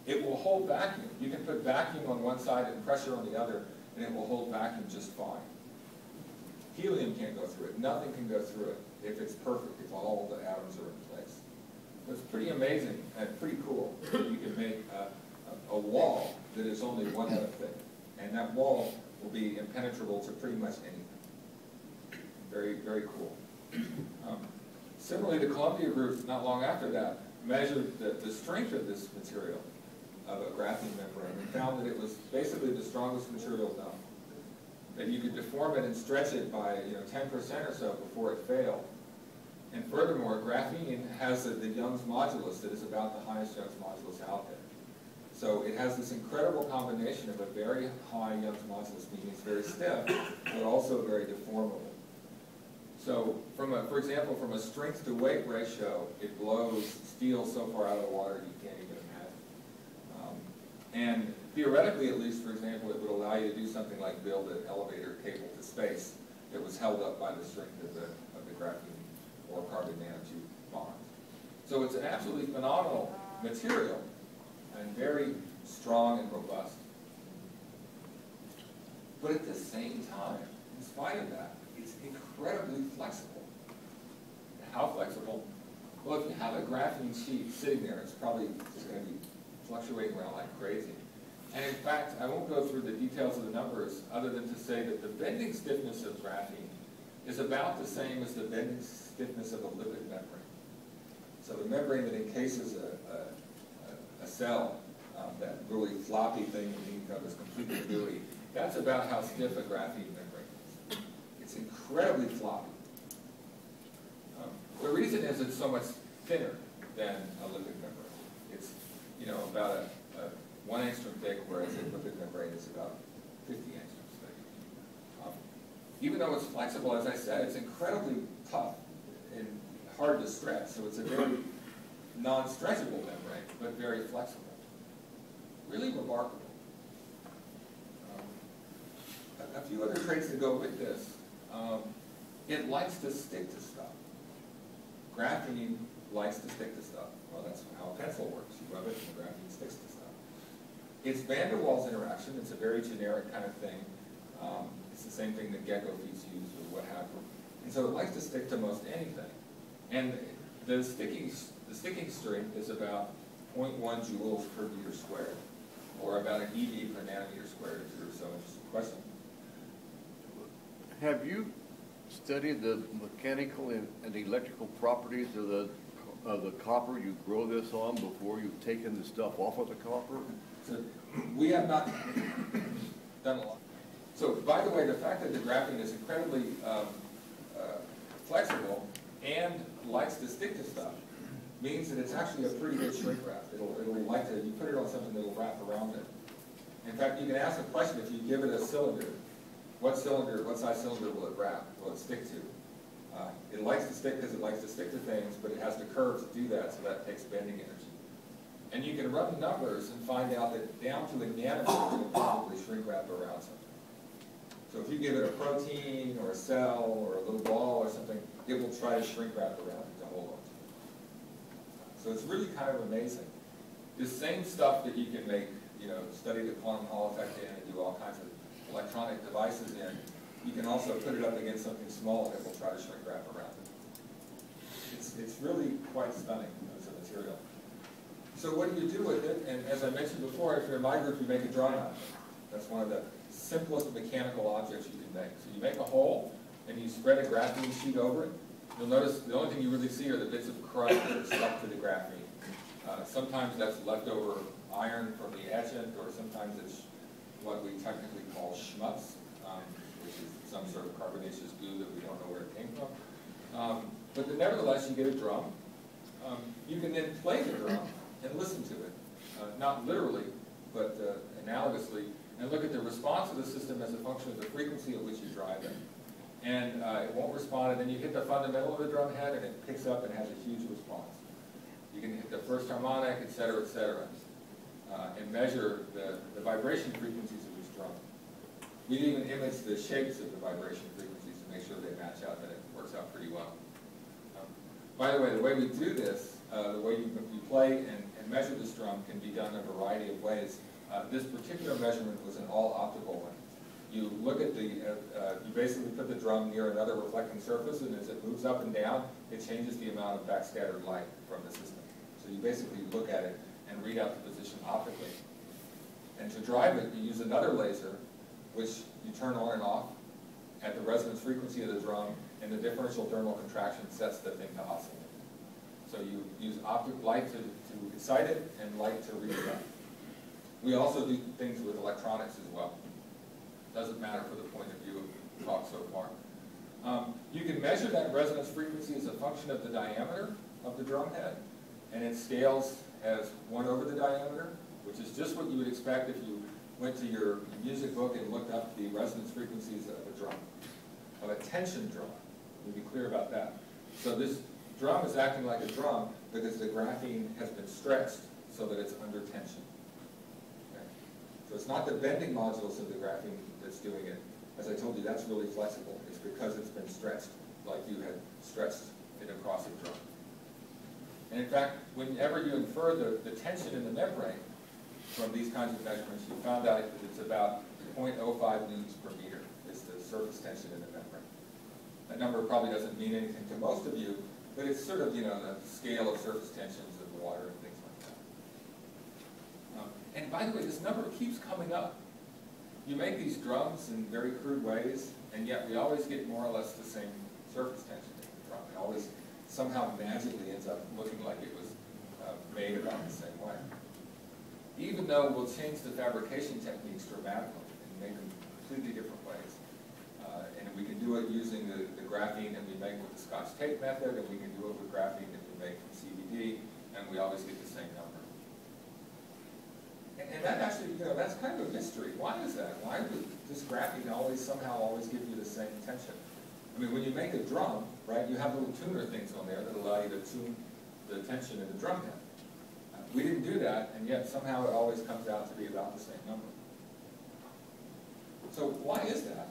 S1: It will hold vacuum. You can put vacuum on one side and pressure on the other, and it will hold vacuum just fine. Helium can't go through it. Nothing can go through it if it's perfect, if all the atoms are in place. So it's pretty amazing and pretty cool that you can make a wall that is only 1 foot thick. And that wall will be impenetrable to pretty much anything. Very, very cool. Similarly, the Columbia group, not long after that, measured the strength of this material, of a graphene membrane, and found that it was basically the strongest material known. That you could deform it and stretch it by 10% or so before it failed. And furthermore, graphene has the Young's modulus that is about the highest Young's modulus out there. So it has this incredible combination of a very high Young's modulus, meaning it's very stiff, but also very deformable. So, for example, from a strength to weight ratio, it blows steel so far out of the water you can't even imagine. And theoretically, at least, for example, it would allow you to do something like build an elevator cable to space that was held up by the strength of the graphene or carbon nanotube bond. So it's an absolutely phenomenal material and very strong and robust. But at the same time, in spite of that, it's incredibly flexible. How flexible? Well, if you have a graphene sheet sitting there, it's probably just going to be fluctuating around like crazy. And in fact, I won't go through the details of the numbers other than to say that the bending stiffness of graphene is about the same as the bending stiffness of a lipid membrane. So the membrane that encases a cell, that really floppy thing that is completely gooey, that's about how stiff a graphene membrane is. It's incredibly floppy. The reason is it's so much thinner than a lipid membrane. It's about a 1 angstrom thick, whereas a lipid membrane is about 50 angstroms thick. Even though it's flexible, as I said, it's incredibly tough and hard to stretch. So it's a very non-stretchable membrane, but very flexible. Really remarkable. A few other traits to go with this. It likes to stick to stuff. Graphene likes to stick to stuff. Well, that's how a pencil works. You rub it and the graphene sticks to stuff. It's van der Waals interaction. It's a very generic kind of thing. It's the same thing that gecko feets use or what have you. And so it likes to stick to most anything. And the sticking strength is about 0.1 joules per meter squared, or about an EV per nanometer squared, if you're so interested. Question?
S7: Have you studied the mechanical and electrical properties of the copper you grow this on before you've taken the stuff off of the copper?
S1: So we have not done a lot. So, by the way, the fact that the graphene is incredibly flexible and likes to stick to stuff means that it's actually a pretty good shrink wrap. It'll like to, you put it on something that'll wrap around it. In fact, you can ask a question if you give it a cylinder. What size cylinder will it wrap? Will it stick to? It likes to stick because it likes to stick to things, but it has to curve to do that, so that takes bending energy. And you can run numbers and find out that down to a nanometer, it will probably shrink wrap around something. So if you give it a protein or a cell or a little ball or something, it will try to shrink wrap around it to hold on to it. So it's really kind of amazing. The same stuff that you can make, study the quantum Hall effect in and do all kinds of electronic devices in, you can also put it up against something small and it will try to shrink wrap around it. It's really quite stunning as a material. So what do you do with it? And as I mentioned before, if you're in my group, you make a drum out of it. That's one of the simplest mechanical objects you can make. So you make a hole and you spread a graphene sheet over it. You'll notice the only thing you really see are the bits of crust that are stuck to the graphene. Sometimes that's leftover iron from the etchant, or sometimes it's what we technically call schmutz, which is some sort of carbonaceous glue that we don't know where it came from. But nevertheless, you get a drum. You can then play the drum and listen to it, not literally, but analogously, and look at the response of the system as a function of the frequency at which you drive it. And it won't respond, and then you hit the fundamental of the drum head, and it picks up and has a huge response. You can hit the first harmonic, et cetera, and measure the vibration frequencies of each drum. We even image the shapes of the vibration frequencies to make sure they match out, and it works out pretty well. By the way we do this the way you play and measure this drum can be done in a variety of ways. This particular measurement was an all-optical one. You look at you basically put the drum near another reflecting surface, and as it moves up and down, it changes the amount of backscattered light from the system. So you basically look at it and read out the position optically. And to drive it, you use another laser, which you turn on and off at the resonance frequency of the drum, and the differential thermal contraction sets the thing to oscillate. So you use optic light to excite it and light to read it up. We also do things with electronics as well. Doesn't matter for the point of view of talk so far. You can measure that resonance frequency as a function of the diameter of the drum head, and it scales as 1 over the diameter, which is just what you would expect if you went to your music book and looked up the resonance frequencies of a drum, of a tension drum. To be clear about that. So this drum is acting like a drum because the graphene has been stretched so that it's under tension. Okay? So it's not the bending modules of the graphene that's doing it. As I told you, that's really flexible. It's because it's been stretched like you had stretched it across a drum. And in fact, whenever you infer the tension in the membrane from these kinds of measurements, you found out that it's about 0.05 newtons per meter is the surface tension in the membrane. That number probably doesn't mean anything to most of you, but it's sort of, the scale of surface tensions of water and things like that. And by the way, this number keeps coming up. You make these drums in very crude ways, and yet we always get more or less the same surface tension in the drum. It always somehow magically ends up looking like it was made about the same way. Even though we'll change the fabrication techniques dramatically and make them completely different ways. And we can do it using the graphene that we make with the Scotch tape method, and we can do it with graphene that we make from CVD, and we always get the same number. And that actually, that's kind of a mystery. Why is that? Why would this graphene somehow always give you the same tension? I mean, when you make a drum, right, you have little tuner things on there that allow you to tune the tension in the drum head. We didn't do that, and yet somehow it always comes out to be about the same number. So why is that?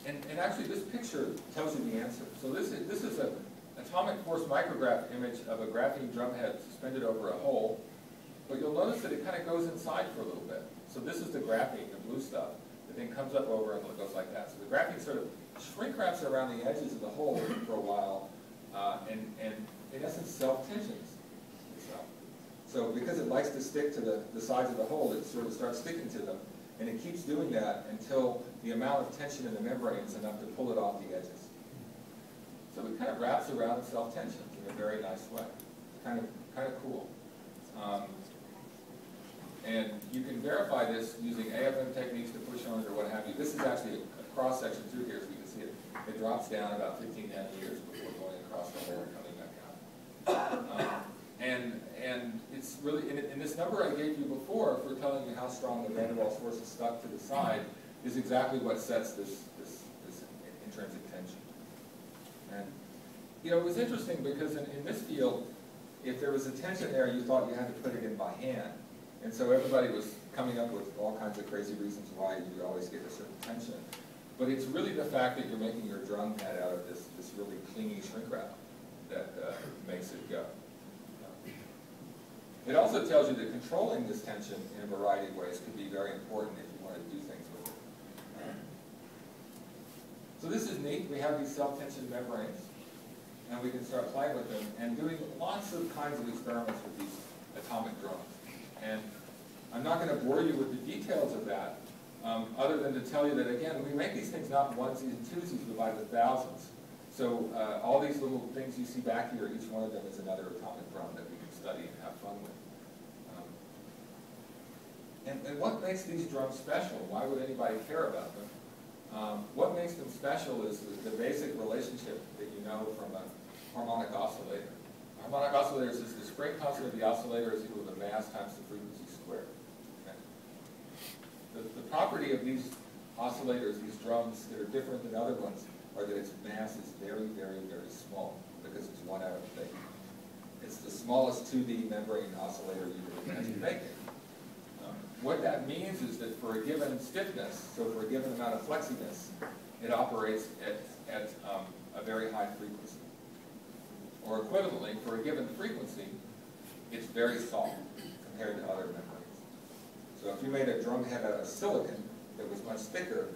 S1: And actually, this picture tells you the answer. So this is an atomic force micrograph image of a graphene drum head suspended over a hole. But you'll notice that it kind of goes inside for a little bit. So this is the graphene, the blue stuff. The thing comes up over and it goes like that. So the graphene sort of shrink wraps around the edges of the hole for a while, and in essence self-tensions itself. So because it likes to stick to the sides of the hole, it sort of starts sticking to them. And it keeps doing that until the amount of tension in the membrane is enough to pull it off the edges. So it kind of wraps around self-tensions in a very nice way. It's kind of cool. And you can verify this using AFM techniques to push on it or what have you. This is actually a cross-section through here, so you can see it. It drops down about 15 nanometers before going across the hole and coming back out. And it's really, in this number I gave you before for telling you how strong the van der Waals force is stuck to the side is exactly what sets this intrinsic tension. And it was interesting because in this field, if there was a tension there, you thought you had to put it in by hand. And so everybody was coming up with all kinds of crazy reasons why you always get a certain tension. But it's really the fact that you're making your drum head out of this really clingy shrink wrap that makes it go. It also tells you that controlling this tension in a variety of ways could be very important if you want to do things with it. So this is neat. We have these self-tension membranes, and we can start playing with them and doing lots of kinds of experiments with these atomic drums. And I'm not going to bore you with the details of that, other than to tell you that, again, we make these things not onesies and twosies, but by the thousands. So all these little things you see back here, each one of them is another atomic drum that we can study and have fun with. And what makes these drums special? Why would anybody care about them? What makes them special is the basic relationship that you know from a harmonic oscillator. Harmonic oscillators is the spring constant of the oscillator is equal to the mass times the frequency squared. Okay? The property of these oscillators, these drums that are different than other ones, are that its mass is very, very, very small because it's 1 atom thick. It's the smallest 2D membrane oscillator you could imagine making. What that means is that for a given stiffness, so for a given amount of flexiness, it operates at a very high frequency. Or equivalently, for a given frequency, it's very soft compared to other membranes. So if you made a drum head out of silicon that was much thicker,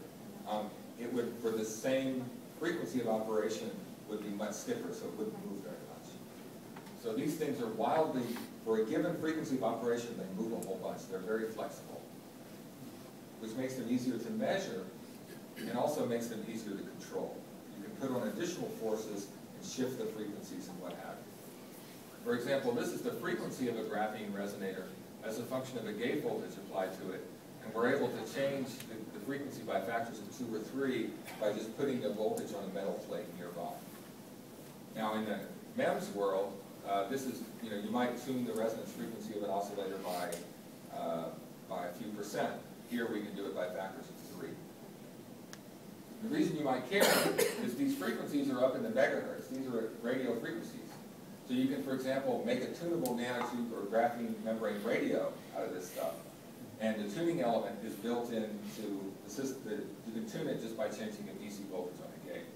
S1: it would, for the same frequency of operation, would be much stiffer, so it wouldn't move very much. So these things are wildly, for a given frequency of operation, they move a whole bunch. They're very flexible, which makes them easier to measure and also makes them easier to control. You can put on additional forces and shift the frequencies and what have you. For example, this is the frequency of a graphene resonator as a function of a gate voltage applied to it. And we're able to change the frequency by factors of 2 or 3 by just putting the voltage on a metal plate nearby. Now in the MEMS world, this is, you might tune the resonance frequency of an oscillator by a few percent. Here we can do it by factors of 3. The reason you might care is these frequencies are up in the megahertz. These are radio frequencies. So you can, for example, make a tunable nanotube or graphene membrane radio out of this stuff. And the tuning element is built into the system. You can tune it just by changing the DC voltage on the gate.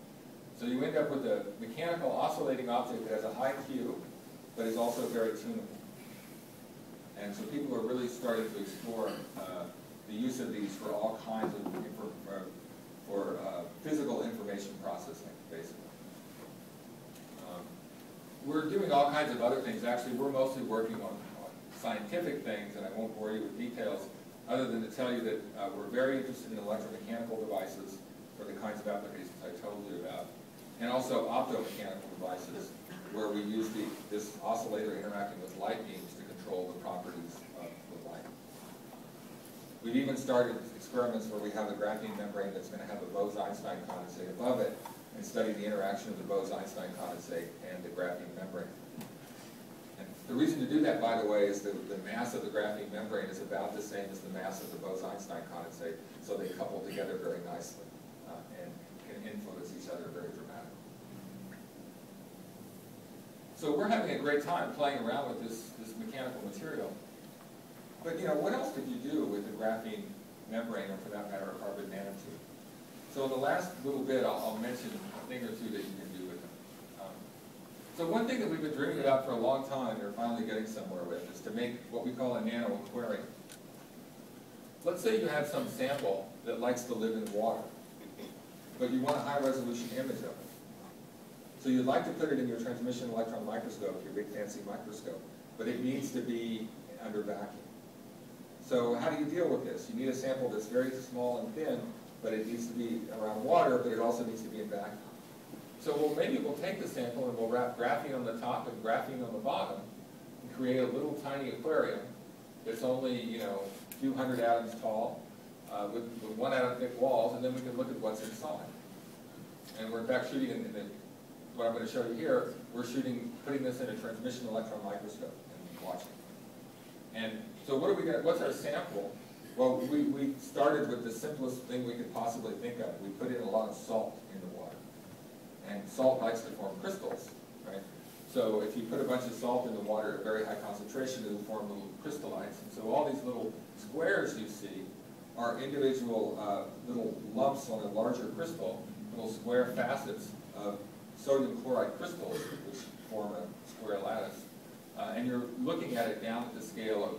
S1: So you end up with a mechanical oscillating object that has a high Q, but is also very tunable. And so people are really starting to explore the use of these for all kinds of, for physical information processing, basically. We're doing all kinds of other things. Actually, we're mostly working on scientific things, and I won't bore you with details, other than to tell you that we're very interested in electromechanical devices for the kinds of applications I told you about, and also optomechanical devices, where we use this oscillator interacting with light beams to control the properties of the light. We've even started experiments where we have a graphene membrane that's going to have a Bose-Einstein condensate above it, and study the interaction of the Bose-Einstein condensate and the graphene membrane. And the reason to do that, by the way, is that the mass of the graphene membrane is about the same as the mass of the Bose-Einstein condensate, so they couple together very nicely and can influence each other very dramatically. So we're having a great time playing around with this mechanical material. But what else could you do with a graphene membrane, or for that matter, a carbon nanotube? So in the last little bit, I'll mention a thing or two that you can do with them. So one thing that we've been dreaming about for a long time, and are finally getting somewhere with, is to make what we call a nano-aquarium. Let's say you have some sample that likes to live in water, but you want a high-resolution image of it. So you'd like to put it in your transmission electron microscope, your big fancy microscope, but it needs to be under vacuum. So how do you deal with this? You need a sample that's very small and thin, but it needs to be around water, but it also needs to be in vacuum. So maybe we'll take the sample and we'll wrap graphene on the top and graphene on the bottom and create a little tiny aquarium that's only, a few hundred atoms tall with 1 atom thick walls, and then we can look at what's inside. And we're in fact shooting what I'm going to show you here, we're putting this in a transmission electron microscope and watching. And so what's our sample? Well, we started with the simplest thing we could possibly think of. We put in a lot of salt in the water. And salt likes to form crystals, right? So if you put a bunch of salt in the water at a very high concentration, it will form little crystallites. And so all these little squares you see are individual little lumps on a larger crystal, little square facets of sodium chloride crystals, which form a square lattice. And you're looking at it down at the scale of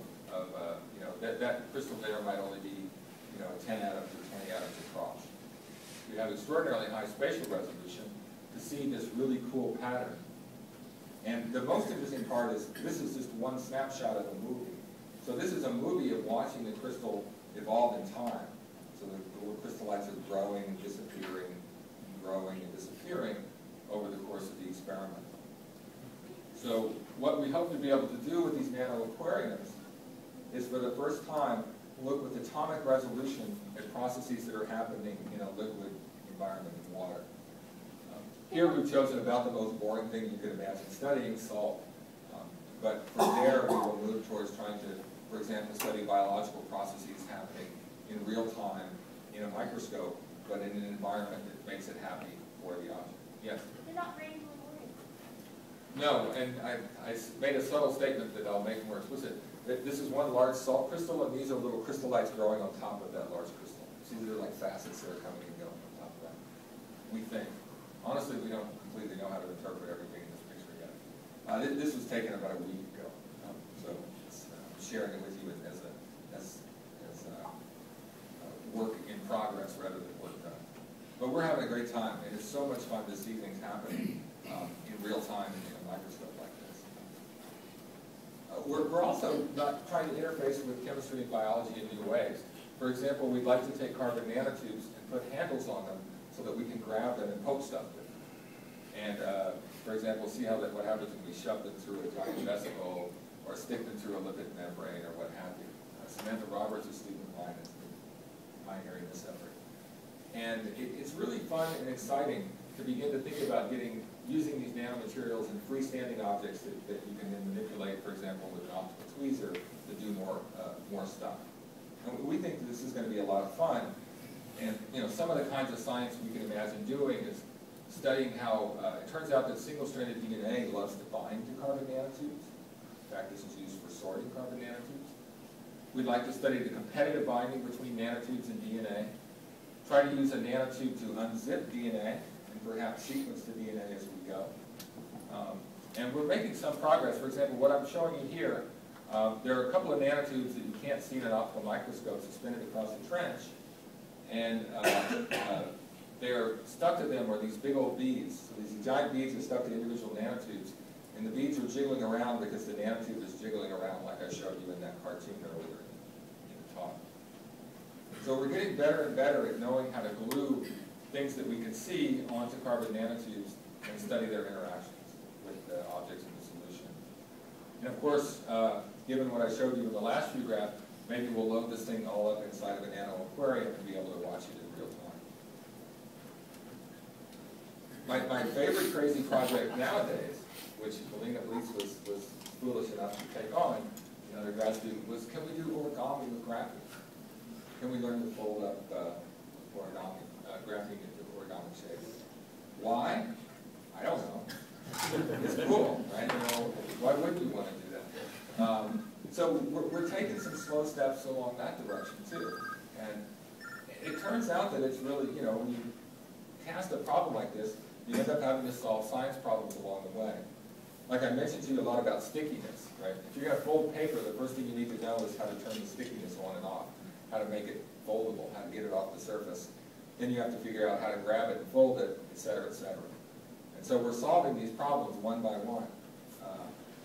S1: that crystal there might only be 10 atoms or 20 atoms across. You have extraordinarily high spatial resolution to see this really cool pattern. And the most interesting part is this is just one snapshot of a movie. So this is a movie of watching the crystal evolve in time. So the little crystallites are growing and disappearing, and growing and disappearing over the course of the experiment. So what we hope to be able to do with these nano-aquariums is, for the first time, look with atomic resolution at processes that are happening in a liquid environment in water. Here we've chosen about the most boring thing you could imagine studying, salt. But from there we will move towards trying to, for example, study biological processes happening in real time in a microscope, but in an environment that makes it happy for the object. Yes?
S3: They're not ready to avoid.
S1: No, and I made a subtle statement that I'll make more explicit. This is one large salt crystal, and these are little crystallites growing on top of that large crystal. See, these are like facets that are coming and going on top of that. We think. Honestly, we don't completely know how to interpret everything in this picture yet. This was taken about a week ago, so I'm sharing it with you as work in progress rather than work done. But we're having a great time, and it's so much fun to see things happening in real time in a microscope like this. We're also not trying to interface with chemistry and biology in new ways. For example, we'd like to take carbon nanotubes and put handles on them so that we can grab them and poke stuff with them. And for example, see how what happens when we shove them through a giant vesicle or stick them through a lipid membrane or what have you. Samantha Roberts, a student of mine, is pioneering this effort. And it's really fun and exciting to begin to think about using these nanomaterials in freestanding objects that you can then manipulate, for example, with an optical tweezer to do more stuff. And we think this is going to be a lot of fun. And some of the kinds of science we can imagine doing is studying how it turns out that single-stranded DNA loves to bind to carbon nanotubes. In fact, this is used for sorting carbon nanotubes. We'd like to study the competitive binding between nanotubes and DNA. Try to use a nanotube to unzip DNA and perhaps sequence the DNA as we go. And we're making some progress. For example, what I'm showing you here, there are a couple of nanotubes that you can't see in an optical microscope suspended across the trench. And they're stuck to them are these big old beads. So these giant beads are stuck to individual nanotubes. And the beads are jiggling around because the nanotube is jiggling around like I showed you in that cartoon earlier in the talk. So we're getting better and better at knowing how to glue things that we can see onto carbon nanotubes and study their interactions with the objects in the solution. And of course, given what I showed you in the last few graphs, maybe we'll load this thing all up inside of a nano aquarium and be able to watch it in real time. My favorite crazy project nowadays, which Melina Blease was foolish enough to take on, another grad student, was can we do origami with graphene? Can we learn to fold up graphene into origami shapes? Why? I don't know. It's cool, right? Why wouldn't you want to do that? So we're taking some slow steps along that direction too. And it turns out that it's really, when you cast a problem like this, you end up having to solve science problems along the way. Like I mentioned to you a lot about stickiness, right? If you're going to fold paper, the first thing you need to know is how to turn the stickiness on and off, how to make it foldable, how to get it off the surface. Then you have to figure out how to grab it and fold it, et cetera, et cetera. And so we're solving these problems one by one.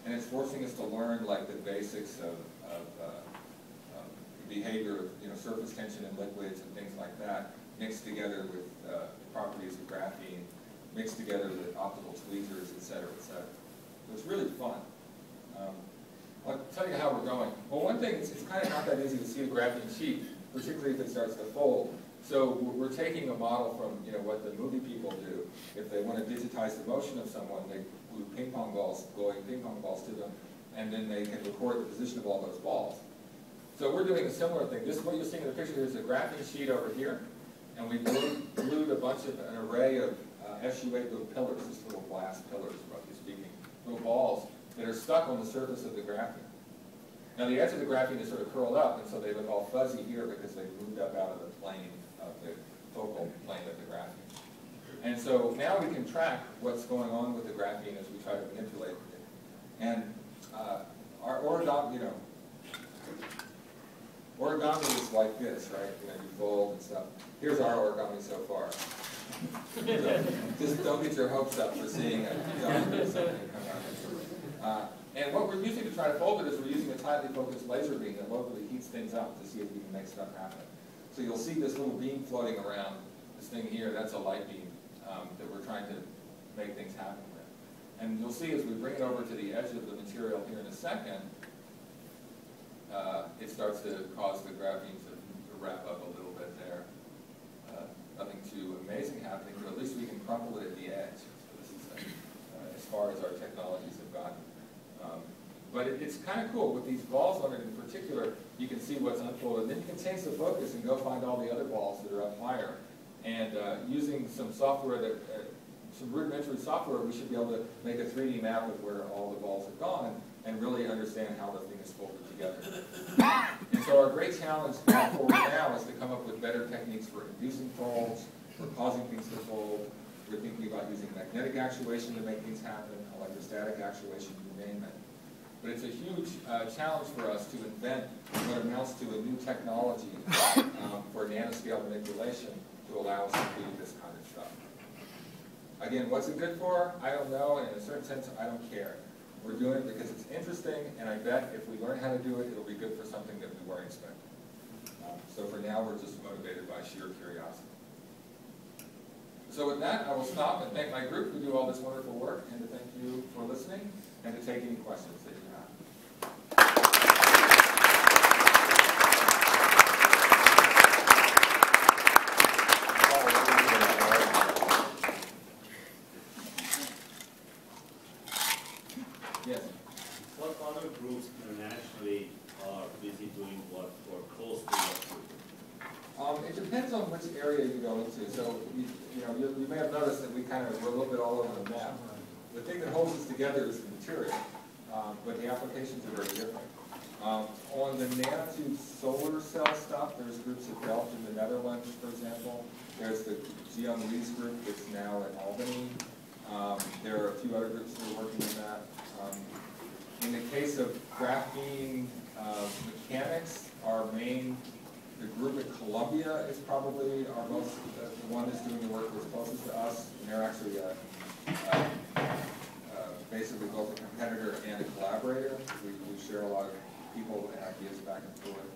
S1: And it's forcing us to learn like the basics of behavior of surface tension in liquids and things like that, mixed together with the properties of graphene, mixed together with optical tweezers, et cetera, et cetera. So it's really fun. I'll tell you how we're going. Well, one thing, it's kind of not that easy to see a graphene sheet, particularly if it starts to fold. So we're taking a model from what the movie people do. If they want to digitize the motion of someone, they glue glowing ping pong balls to them, and then they can record the position of all those balls. So we're doing a similar thing. This is what you're seeing in the picture. There's a graphene sheet over here, and we glued an array of SU8 little pillars, just little glass pillars, roughly speaking, little balls that are stuck on the surface of the graphene. Now the edge of the graphene is sort of curled up, and so they look all fuzzy here because they've moved up out of the plane of the focal plane of the graphene. And so now we can track what's going on with the graphene as we try to manipulate it. And our origami, origami is like this, right? You fold and stuff. Here's our origami so far. So just don't get your hopes up for seeing something come out. And what we're using to try to fold it is we're using a tightly focused laser beam that locally heats things up to see if we can make stuff happen. So you'll see this little beam floating around, this thing here, that's a light beam that we're trying to make things happen with. And you'll see as we bring it over to the edge of the material here in a second, it starts to cause the graphene to wrap up a little bit there. Nothing too amazing happening, but at least we can crumple it at the edge. So this is as far as our technologies have gotten. But it's kind of cool. With these balls on it in particular, you can see what's unfolded. Then you can change the focus and go find all the other balls that are up higher. And using some software, some rudimentary software, we should be able to make a 3D map of where all the balls have gone and really understand how the thing is folded together. And so our great challenge going forward now is to come up with better techniques for inducing folds, for causing things to fold, We're thinking about using magnetic actuation to make things happen, electrostatic actuation, you name it. But it's a huge challenge for us to invent what amounts to a new technology for nanoscale manipulation to allow us to do this kind of stuff. Again, what's it good for? I don't know, and in a certain sense, I don't care. We're doing it because it's interesting, and I bet if we learn how to do it, it'll be good for something that we weren't expecting. So for now, we're just motivated by sheer curiosity. So with that, I will stop and thank my group who do all this wonderful work, and to thank you for listening, and to take any questions that you have. Yes?
S4: What other groups internationally are busy doing what for close to what you do?
S1: It depends on which area you go into. So, you may have noticed that we're a little bit all over the map. The thing that holds us together is the material, but the applications are very different. On the nanotube solar cell stuff, there's groups at Delft in the Netherlands, for example. There's the Jiyoung Lee's group that's now at Albany. There are a few other groups that are working on that. In the case of graphene mechanics, the group at Columbia is probably our most, the one that's doing the work that's closest to us. And they're actually basically both a competitor and a collaborator. We share a lot of people and ideas back and forth.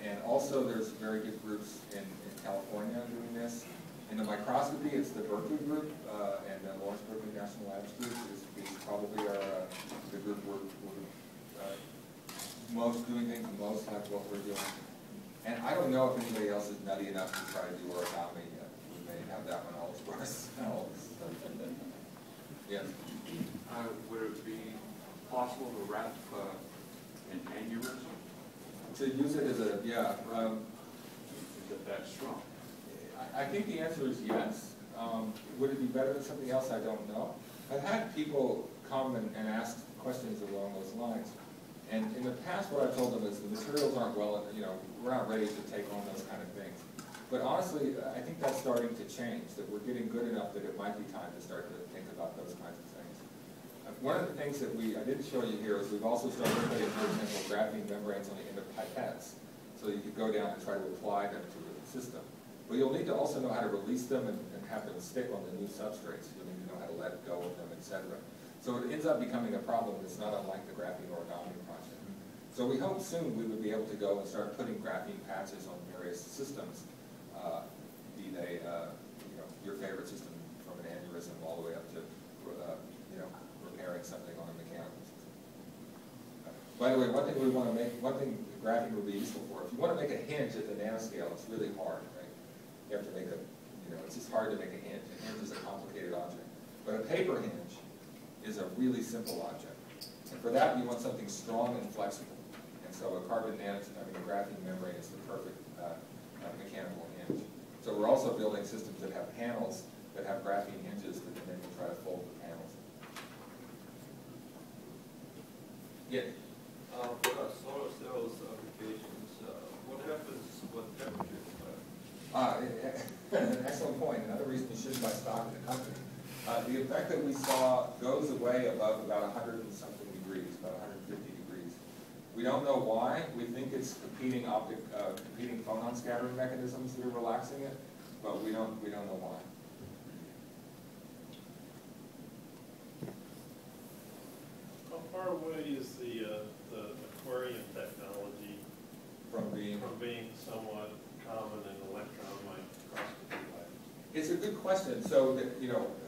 S1: And also there's very good groups in California doing this. In the microscopy, it's the Berkeley group, and the Lawrence Berkeley National Labs group is probably the group we're most doing things most like what we're doing. And I don't know if anybody else is nutty enough to try to do origami yet. We may have that one all to ourselves. Yes?
S8: Would it be possible to wrap an aneurysm?
S1: To use it as a, yeah.
S8: Is it that strong?
S1: I think the answer is yes. Would it be better than something else? I don't know. I've had people come and ask questions along those lines. And in the past, what I've told them is the materials aren't well, we're not ready to take on those kind of things. But honestly, I think that's starting to change, that we're getting good enough that it might be time to start to think about those kinds of things. One of the things that I didn't show you here is we've also started putting, for example, graphene membranes on the end of pipettes. So you could go down and try to apply them to the system. But you'll need to also know how to release them and have them stick on the new substrates. You'll need to know how to let go of them, etc. So it ends up becoming a problem that's not unlike the graphene origami project. So we hope soon we would be able to go and start putting graphene patches on various systems, be they your favorite system from an aneurysm all the way up to repairing something on a mechanical system. By the way, one thing graphene would be useful for, if you want to make a hinge at the nanoscale, it's really hard, right? You have to make it's just hard to make a hinge. A hinge is a complicated object. But a paper hinge is a really simple object. And for that, you want something strong and flexible. And so a graphene membrane is the perfect mechanical hinge. So we're also building systems that have panels that have graphene hinges that then you try to fold the panels. Yeah?
S6: For solar cells applications, what happens when temperature is
S1: An excellent point. Another reason you shouldn't buy stock in the company. The effect that we saw goes away above about 100 and something degrees, about 150 degrees. We don't know why. We think it's competing phonon scattering mechanisms that are relaxing it, but we don't know why.
S9: How far away is the aquarium technology
S1: from
S9: being somewhat common in electron microscopy labs?
S1: It's a good question. So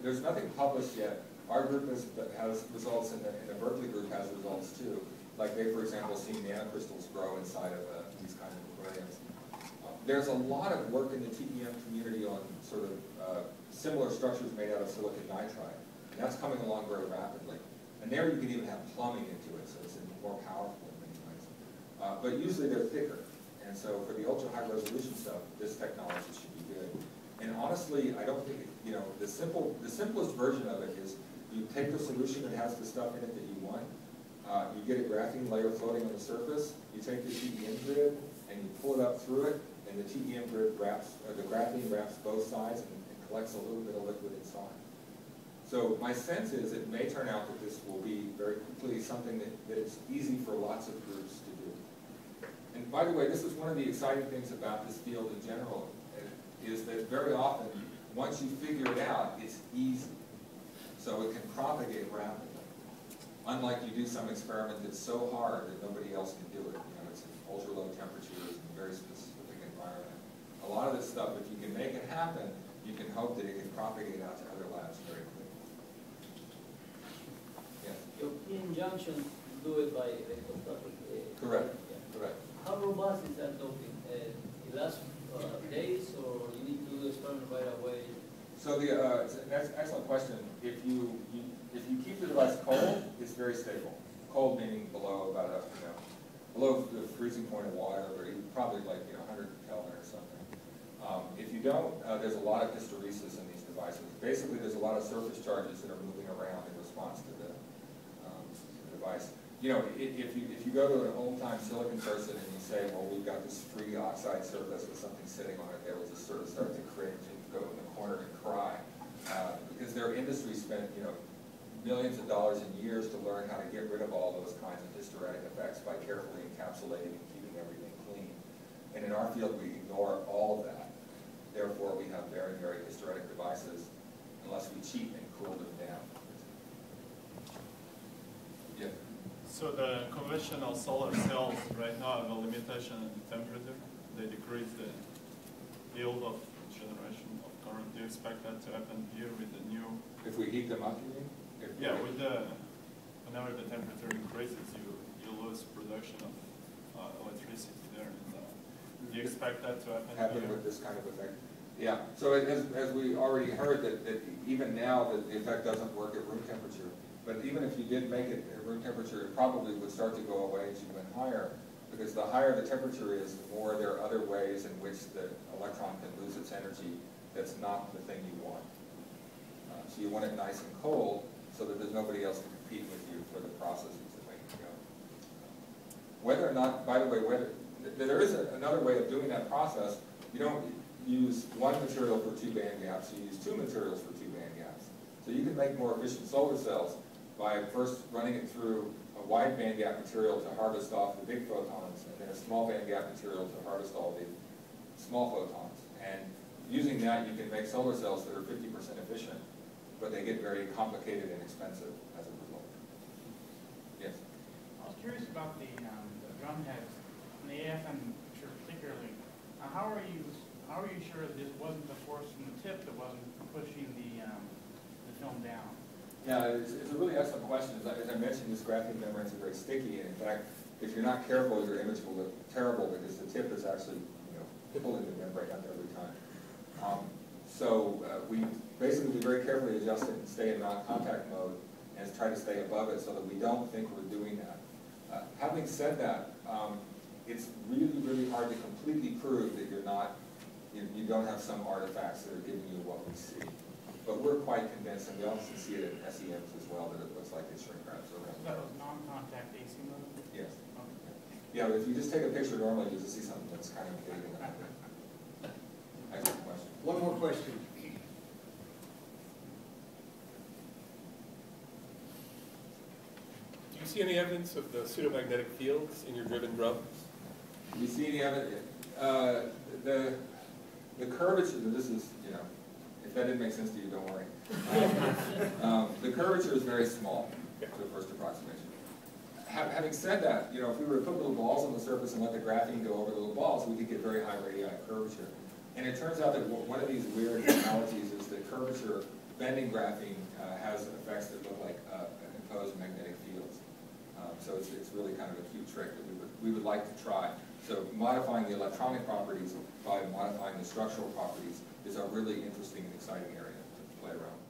S1: there's nothing published yet. Our group has results, and the Berkeley group has results too. Like they, for example, see nanocrystals grow inside of these kinds of aquariums. There's a lot of work in the TEM community on sort of similar structures made out of silicon nitride, and that's coming along very rapidly. And there you can even have plumbing into it, so it's more powerful in many ways. But usually they're thicker, and so for the ultra high resolution stuff, this technology should be good. And honestly, I don't think the simplest version of it is you take the solution that has the stuff in it that you want. You get a graphene layer floating on the surface. You take the TEM grid and you pull it up through it, and the TEM grid wraps, the graphene wraps both sides and collects a little bit of liquid inside. So my sense is it may turn out that this will be very quickly something that is easy for lots of groups to do. And by the way, this is one of the exciting things about this field in general, is that very often, once you figure it out, it's easy. So it can propagate rapidly. Unlike you do some experiment that's so hard that nobody else can do it. You know, it's in ultra low temperatures and very specific environment. A lot of this stuff, if you can make it happen, you can hope that it can propagate out to other labs very quickly. Yes?
S10: Your P-junction do it by electrostatic.
S1: Correct.
S10: Yeah.
S1: Correct.
S10: How robust is that doping? It lasts days, or you need to do the experiment right away?
S1: So that's an excellent question. If you keep the device cold, it's very stable. Cold meaning below about below the freezing point of water, or probably like 100 Kelvin or something. If you don't, there's a lot of hysteresis in these devices. Basically, there's a lot of surface charges that are moving around in response to the device. You know, if you go to an old-time silicon person and you say, well, we've got this free oxide surface with something sitting on it, they will just sort of start to cringe and go in the corner and cry. Because their industry spent, millions of dollars in years to learn how to get rid of all those kinds of hysteretic effects by carefully encapsulating and keeping everything clean. And in our field, we ignore all of that. Therefore, we have very, very hysteretic devices unless we cheat and cool them down. Yeah.
S9: So the conventional solar cells right now have a limitation in temperature. They decrease the yield of generation of current. Do you expect that to happen here with the new?
S1: If we heat them up, you mean?
S9: Yeah, with whenever the temperature increases, you lose production of electricity there. And, do you expect that to happen here?
S1: With this kind of effect? Yeah. So as we already heard, that even now the effect doesn't work at room temperature. But even if you did make it at room temperature, it probably would start to go away as you went higher, because the higher the temperature is, the more there are other ways in which the electron can lose its energy that's not the thing you want. So you want it nice and cold so that there's nobody else to compete with you for the processes that make it go. Whether or not, by the way, there is another way of doing that process. You don't use one material for two band gaps, you use two materials for two band gaps. So you can make more efficient solar cells by first running it through a wide band gap material to harvest off the big photons, and then a small band gap material to harvest all the small photons. And using that, you can make solar cells that are 50% efficient, but they get very complicated and expensive as a result. Yes?
S11: I was curious about the drum heads, and the AFM picture particularly. How are you sure that this wasn't the force from the tip that wasn't pushing the film down?
S1: Yeah, it's a really excellent question. As I mentioned, this graphene membranes are very sticky, and in fact, if you're not careful, your image will look terrible because the tip is actually, pulling the membrane up every time. So we basically very carefully adjust it and stay in non-contact mode and try to stay above it so that we don't think we're doing that. Having said that, it's really, really hard to completely prove that you're not, you don't have some artifacts that are giving you what we see. But we're quite convinced, and we also see it in SEMs as well, that it looks like it shrink wraps around.
S11: So that was non-contact AC mode?
S1: Yes. Okay. Yeah, but if you just take a picture normally, you just see something that's kind of fading out. Excellent question.
S2: One more question.
S12: Do you see any evidence of the pseudomagnetic fields in your driven drums?
S1: Do you see any evidence? The curvature, this is, if that didn't make sense to you, don't worry. The curvature is very small to the first approximation. Having said that, if we were to put little balls on the surface and let the graphene go over the little balls, we could get very high radii curvature. And it turns out that one of these weird analogies is that curvature, bending graphene, has effects that look like imposed magnetic fields. So it's really kind of a cute trick that we would like to try. So modifying the electronic properties by modifying the structural properties is a really interesting and exciting area to play around with.